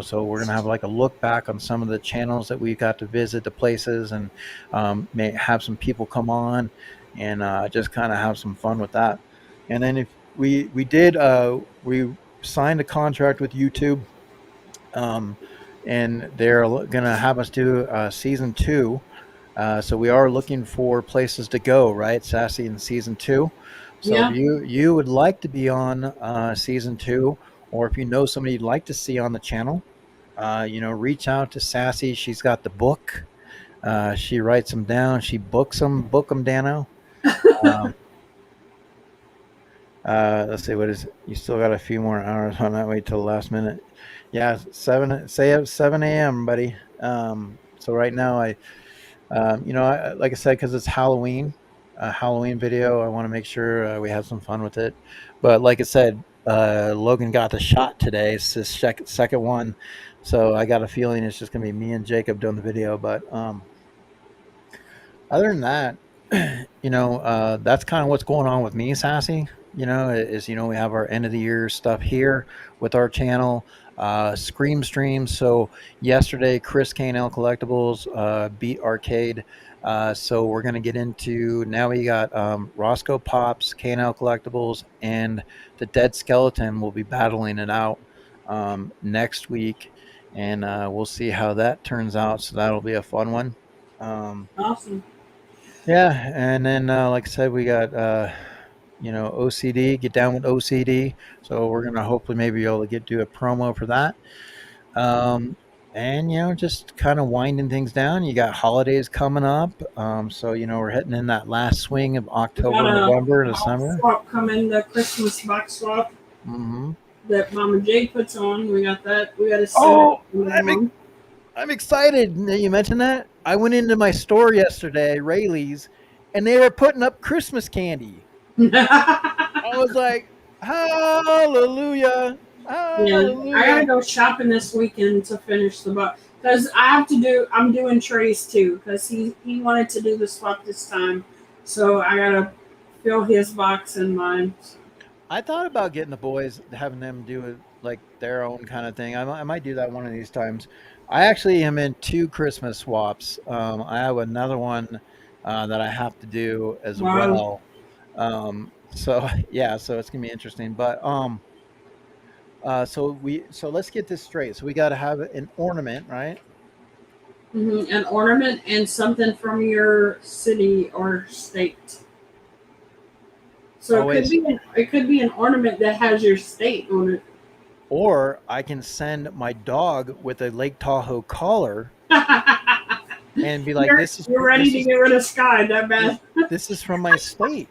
so we're gonna have like a look back on some of the channels that we got to visit, the places, and may have some people come on and just kind of have some fun with that. And then if we signed a contract with YouTube, um, and they're gonna have us do season 2. So we are looking for places to go, right, Sassy, in season 2. So if Yeah. you would like to be on season 2, or if you know somebody you'd like to see on the channel, reach out to Sassy. She's got the book. She writes them down. She books them. Book them, Dano. Um, let's see, what is it? You still got a few more hours on that. Wait till the last minute. Yeah, 7 a.m., buddy. So right now like I said, because it's Halloween, a Halloween video, I want to make sure we have some fun with it. But like I said, Logan got the shot today. It's his second one. So I got a feeling it's just going to be me and Jacob doing the video. But other than that, that's kind of what's going on with me, Sassy. We have our end of the year stuff here with our channel, Scream Streams. So yesterday, Chris K&L Collectibles beat Arcade. So we're gonna get into now. We got Roscoe Pops, K&L Collectibles, and the Dead Skeleton will be battling it out next week, and we'll see how that turns out. So that'll be a fun one. Um, Awesome. yeah, and then like I said, we got OCD, get down with OCD. So we're gonna hopefully maybe be able to do a promo for that. Um, and just kind of winding things down. You got holidays coming up, so we're hitting in that last swing of We got October, a November, box December. swap coming, the Christmas box swap Hmm. that Mama J puts on. We got that. We got to send it Oh, to I'm mom. I'm excited that you mentioned that. I went into my store yesterday, Rayleigh's, and they were putting up Christmas candy. I was like, hallelujah, Yeah, I hallelujah. gotta go shopping this weekend to finish the box because I have to do. I'm doing Trey's too because he wanted to do the swap this time, so I gotta fill his box and mine. I thought about getting the boys, having them do it like their own kind of thing. I might do that one of these times. I actually am in two Christmas swaps. I have another one that I have to do as Wow. well. So yeah, so it's gonna be interesting. But so let's get this straight. So we got to have an ornament, right? An ornament and something from your city or state. So Always, it could be an ornament that has your state on it. or I can send my dog with a Lake Tahoe collar and be like, You're ready to get rid of Sky that bad. this is from my state.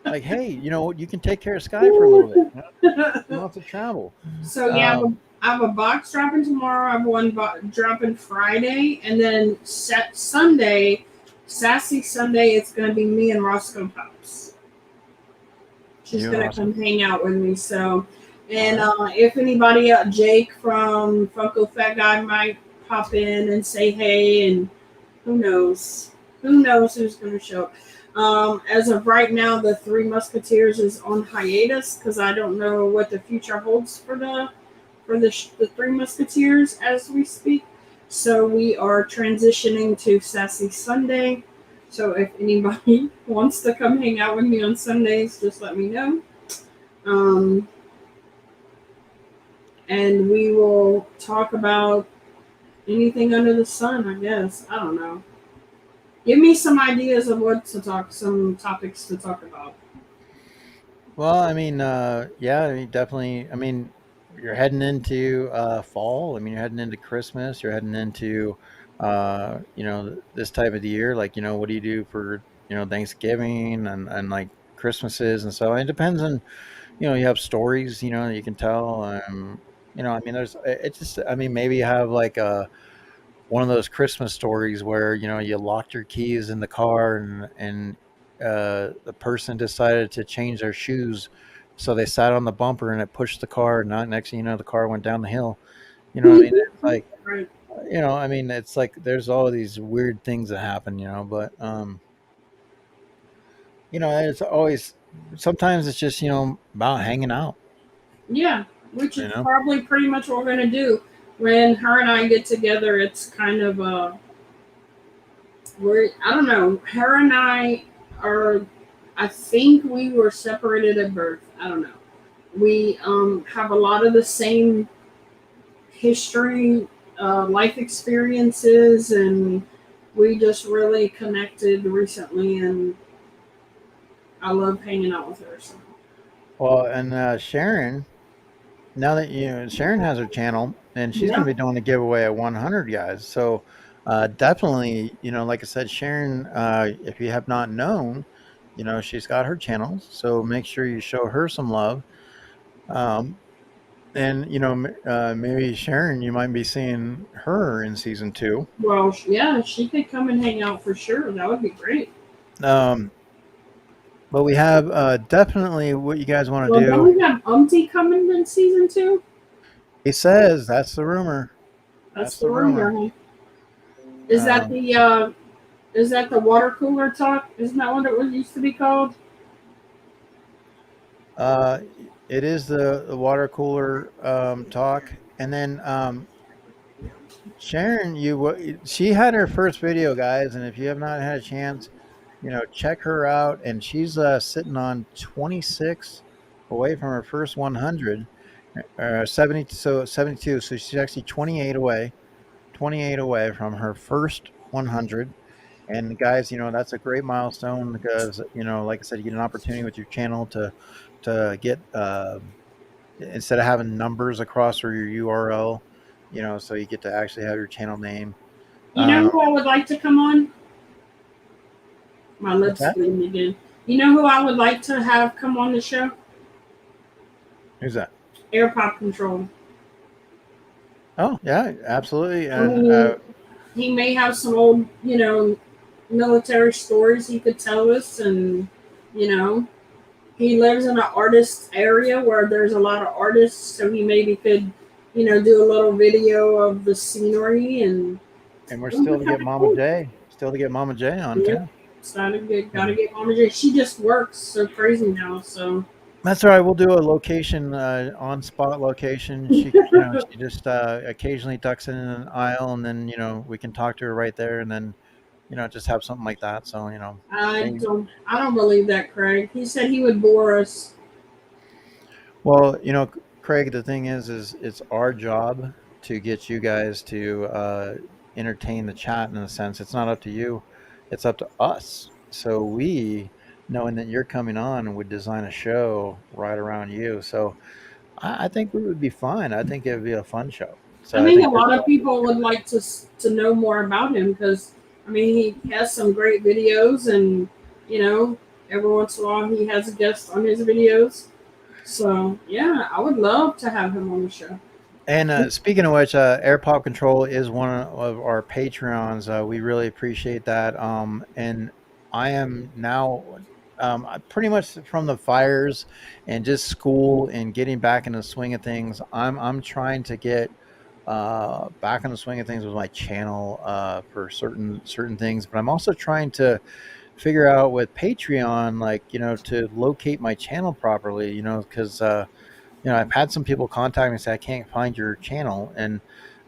Like, hey, you can take care of Sky for a little bit. You don't have to travel. So yeah, Um, I have a box dropping tomorrow. I have one dropping Friday, and then Sunday, Sassy Sunday. It's gonna be me and Roscoe Pops. She's you and gonna Russell. come hang out with me. So, and if anybody, Jake from Funko Fat Guy might pop in and say hey, and who knows? Who knows who's gonna show up? As of right now, the Three Musketeers is on hiatus because I don't know what the future holds for the Three Musketeers as we speak. So we are transitioning to Sassy Sunday. So if anybody wants to come hang out with me on Sundays, just let me know. Um, and we will talk about anything under the sun, I guess. I don't know. Give me some ideas of some topics to talk about. Well, I mean, yeah, I mean, definitely. I mean, you're heading into fall. I mean, you're heading into Christmas. You're heading into, this type of the year. Like, what do you do for, Thanksgiving and like Christmases and so. It depends on, you have stories, that you can tell. I mean, it's just. I mean, maybe you have like a one of those Christmas stories where you locked your keys in the car and the person decided to change their shoes, so they sat on the bumper and it pushed the car. And not next thing you know, the car went down the hill. You know what I mean? It's like Right. I mean, it's like there's all these weird things that happen. But it's always sometimes it's just about hanging out. Yeah, which You is know. probably pretty much what we're gonna do. When her and I get together, it's kind of we're I don't know. Her and I are. I think we were separated at birth. I don't know. We have a lot of the same history, life experiences, and we just really connected recently. And I love hanging out with her. So. Well, and Sharon, now that Sharon has her channel, and she's going Yeah. to be doing a giveaway at 100 guys. So definitely, like I said, Sharon, if you have not known, she's got her channel. So make sure you show her some love. Um, and maybe Sharon, you might be seeing her in season two. Well, yeah, she could come and hang out for sure. That would be great. Um, but we have definitely what you guys want to Well, don't do. we have Umty coming in season 2? He says that's the rumor. That's That's the the rumor. rumor. Huh? Is that Um, the Is that the water cooler talk? Isn't that what it was used to be called? Uh, it is the water cooler talk, and then Sharon, she had her first video, guys, and if you have not had a chance, check her out. And she's sitting on 26 away from her first 100, 70, so 72. So she's actually 28 away from her first 100. And guys, that's a great milestone because like I said, you get an opportunity with your channel to get instead of having numbers across your URL, so you get to actually have your channel name. You know who I would like to come on? My What's lips that? bleeding again. You know who I would like to have come on the show? Who's that? Air Pop Control. Oh yeah, absolutely. I And mean, he may have some old, military stories he could tell us, and he lives in an artist area where there's a lot of artists, so he maybe could, do a little video of the scenery, and we're it would still be to kind get of Mama cool. J, on Yep. too. Gotta And get Mama J. She just works so crazy now, so. that's all right. We'll do a location, on spot location. She just occasionally ducks in an aisle, and then we can talk to her right there, and then just have something like that. So maybe. I don't believe that, Craig. He said he would bore us. Well, Craig, the thing is it's our job to get you guys to entertain the chat in a sense. It's not up to you, it's up to us. So we, knowing that you're coming on, would design a show right around you. So I think we would be fine. I think it would be a fun show. I So I think a think lot of people would like to know more about him because I mean he has some great videos, and every once in a while he has a guest on his videos. So yeah, I would love to have him on the show. And speaking of which, Air Pop Control is one of our Patreons. We really appreciate that. And I am now pretty much from the fires and just school and getting back in the swing of things. I'm trying to get back in the swing of things with my channel for certain things, but I'm also trying to figure out with Patreon, like to locate my channel properly. Because I've had some people contact me and say I can't find your channel and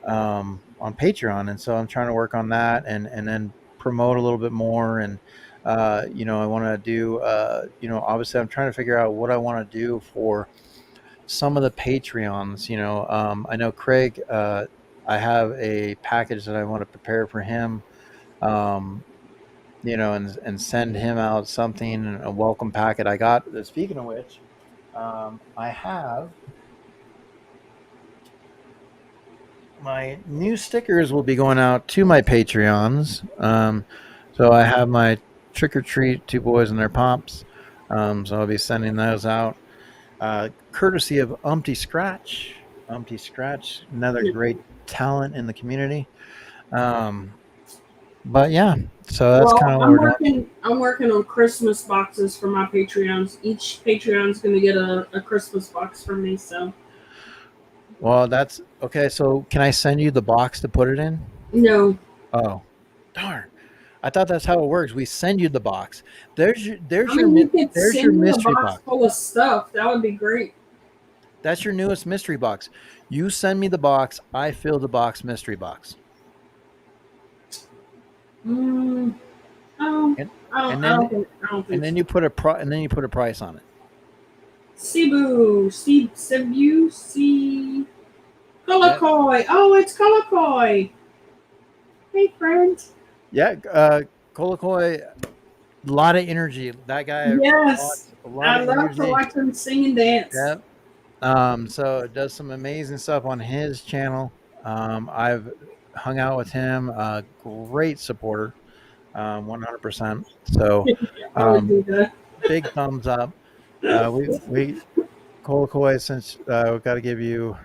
on Patreon, and so I'm trying to work on that and then promote a little bit more. And I want to do obviously I'm trying to figure out what I want to do for some of the Patreons. I know Craig. I have a package that I want to prepare for him. Um, and send him out something, a welcome packet. I got. Speaking of which, I have my new stickers will be going out to my Patreons. So I have my trick or treat, two boys and their pops. So I'll be sending those out, courtesy of Umpty Scratch. Umpty Scratch, another great talent in the community. But yeah, so that's kind Well, of what we're doing. I'm working on Christmas boxes for my Patreons. Each Patreon's going to get a Christmas box from me. So Well, that's okay. So can I send you the box to put it in? no, Oh, darn. I thought that's how it works. We send you the box. There's your I mean you could there's your send me a mystery box box. full of stuff. That would be great. That's your newest mystery box. You send me the box, I fill the box mystery box. Mm, oh, And I don't. and I then don't think. I don't and think then so. you put a price on it. Cebu, C. Yeah. Colakoi. Oh, it's Colakoi. Hey, friend. Yeah, Kolokoi, a lot of energy. That guy Yes, a lot I of love to energy. watch him sing and dance. Yeah. So it does some amazing stuff on his channel. I've hung out with him, great supporter, 100%. So, I would do um, that. big thumbs up. We Kolokoi, since we've got to give you,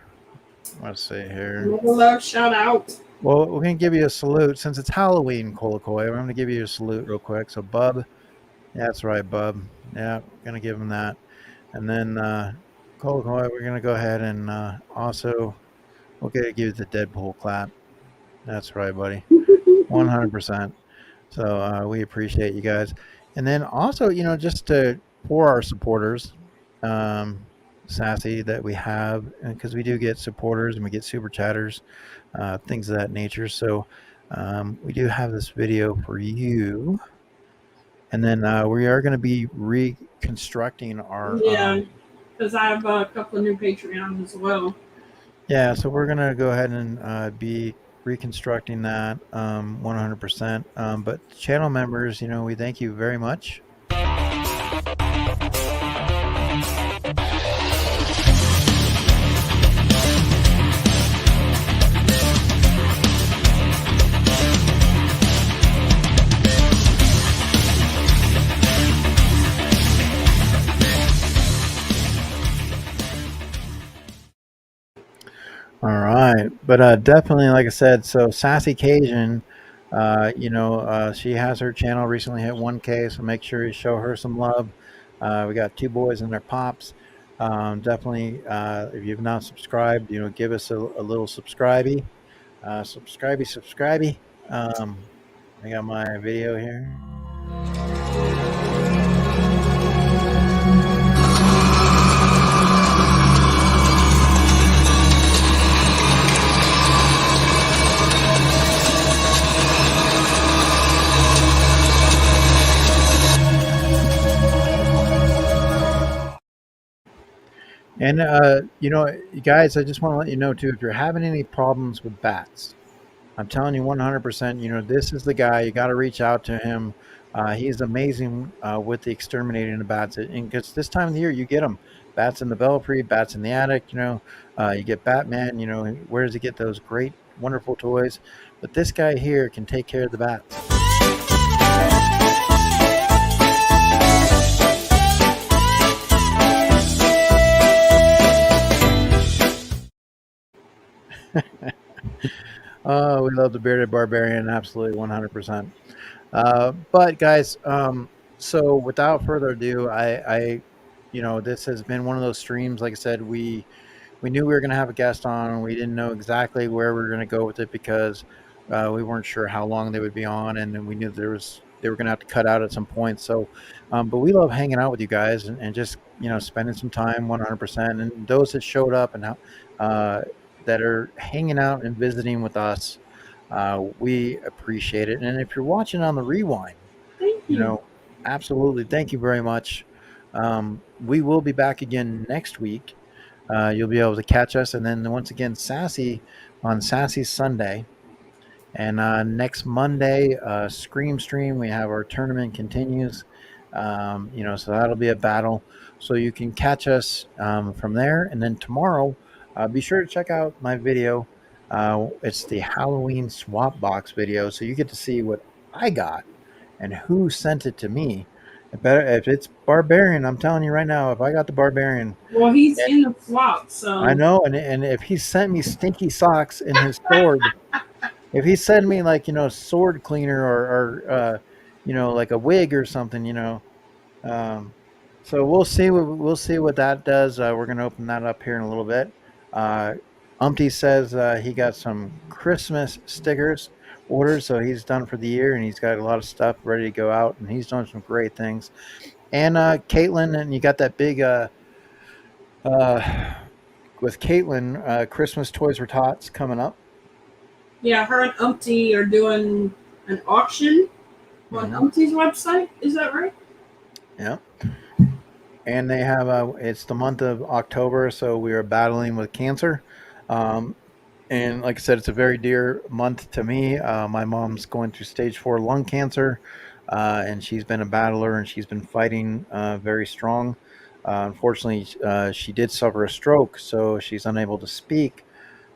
let's see here. Another love shout out. Well, we're gonna give you a salute since it's Halloween, Kolokoi. We're gonna give you a salute real quick. So, Bub, yeah, that's right, Bub. Yeah, gonna give him that, and then Kolokoi, we're gonna go ahead and also we'll give you the Deadpool clap. That's right, buddy. 100%. So we appreciate you guys. And then also, just for our supporters, um, Sassy, that we have, because we do get supporters and we get super chatters, things of that nature. So we do have this video for you. And then we are going to be reconstructing our. Yeah, because I have a couple of new Patreons as well. Yeah, so we're going to go ahead and be reconstructing that 100%. But channel members, we thank you very much. All right, but definitely, like I said, so Sassy Cajun, she has her channel recently hit 1K, so make sure you show her some love. We got two boys and their pops. Definitely, if you've not subscribed, give us a little subscribey, subscribey. I got my video here. And you guys, I just want to let you know too, if you're having any problems with bats, I'm telling you 100%, this is the guy. You got to reach out to him. He's amazing with the exterminating the bats. And because this time of the year, you get them. Bats in the belfry, bats in the attic, you get Batman, where does he get those great, wonderful toys? But this guy here can take care of the bats. Oh, we love the bearded barbarian, absolutely 100%. But guys, so without further ado, this has been one of those streams. Like I said, we knew we were going to have a guest on. We didn't know exactly where we were going to go with it because we weren't sure how long they would be on, and then we knew they were going to have to cut out at some point. So, but we love hanging out with you guys and just spending some time 100%. And those that showed up and that are hanging out and visiting with us, we appreciate it. And if you're watching on the rewind, Thank you. absolutely, thank you very much. We will be back again next week. You'll be able to catch us, and then once again, Sassy on Sassy Sunday. And next Monday, Scream Stream, we have our tournament continues. So that'll be a battle. So you can catch us from there. And then tomorrow, be sure to check out my video. It's the Halloween swap box video. So you get to see what I got and who sent it to me. If it's Barbarian, I'm telling you right now, if I got the Barbarian. Well, he's in the flop, so I know, and if he sent me stinky socks in his sword, if he sent me like sword cleaner or like a wig or something, so we'll see what that does. We're gonna open that up here in a little bit. Umpty says he got some Christmas stickers ordered, so he's done for the year, and he's got a lot of stuff ready to go out, and he's doing some great things. And Caitlin, and you got that big with Caitlin, Christmas Toys for Tots coming up. Yeah, her and Umpty are doing an auction on Umpty's website. Is that right? Yeah. And they have it's the month of October, so we are battling with cancer. And like I said, it's a very dear month to me. My mom's going through stage 4 lung cancer, and she's been a battler and she's been fighting very strong. Unfortunately, she did suffer a stroke, so she's unable to speak.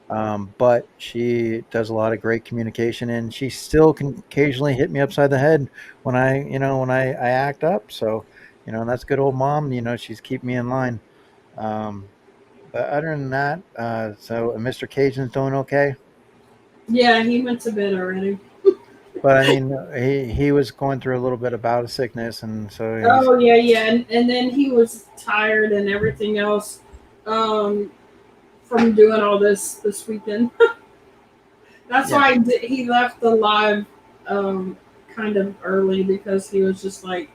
But she does a lot of great communication, and she still can occasionally hit me upside the head when I act up. So, that's good old mom. She's keeping me in line. But other than that, so Mr. Cajun's doing okay. Yeah, he went to bed already. But I mean, he was going through a little bit about a sickness, and so. Oh yeah, and then he was tired and everything else. From doing all this weekend. That's why he left the live kind of early because he was just like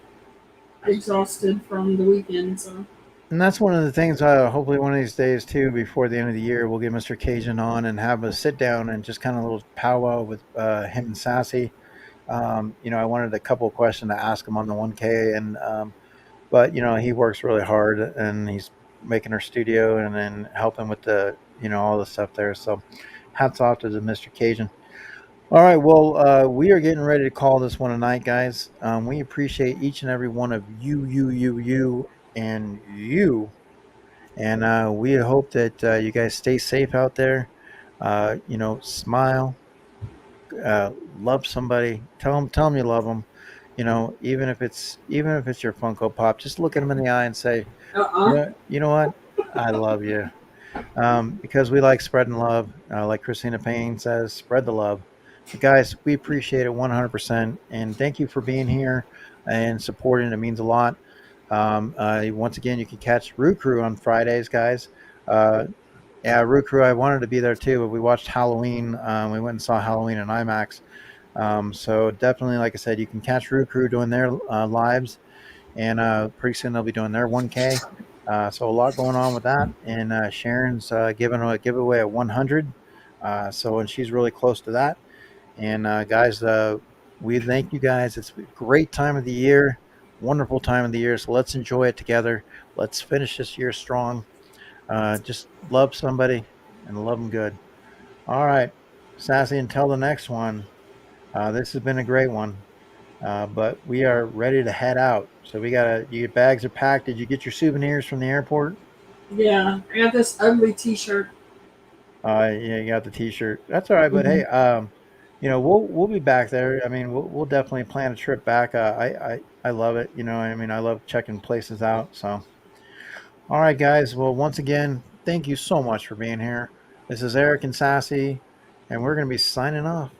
exhausted from the weekend. So And that's one of the things. Hopefully, one of these days too, before the end of the year, we'll get Mr. Cajun on and have a sit down and just kind of a little powwow with him and Sassy. I wanted a couple of questions to ask him on the 1K, and but he works really hard and he's making our studio and then helping with the all the stuff there. So, hats off to the Mr. Cajun. All right, well, we are getting ready to call this one a night, guys. We appreciate each and every one of you, and you. And we hope that you guys stay safe out there. Smile, love somebody. Tell them you love them. Even if it's your Funko Pop, just look at them in the eye and say, uh you know what, I love you. Because we like spreading love. Like Christina Payne says, spread the love. But guys, we appreciate it 100%. And thank you for being here and supporting. It means a lot. Once again, you can catch Root Crew on Fridays, guys. Uh, yeah, Root Crew, I wanted to be there too, but we watched Halloween. We went and saw Halloween in IMAX. So definitely, like I said, you can catch Root Crew doing their lives, and pretty soon they'll be doing their 1K. So a lot going on with that, and Sharon's giving a giveaway at 100. And she's really close to that. And guys, we thank you guys. It's a great time of the year, wonderful time of the year. So let's enjoy it together. Let's finish this year strong. Just love somebody and love them good. All right, Sassy, until the next one. This has been a great one. But we are ready to head out. So your bags are packed. Did you get your souvenirs from the airport? yeah, I got this ugly T-shirt. Yeah, you got the T-shirt. That's all right. But Hmm. hey, we'll be back there. I mean, we'll definitely plan a trip back. I love it. I mean, I love checking places out. So, all right, guys. Well, once again, thank you so much for being here. This is Eric and Sassy, and we're gonna be signing off.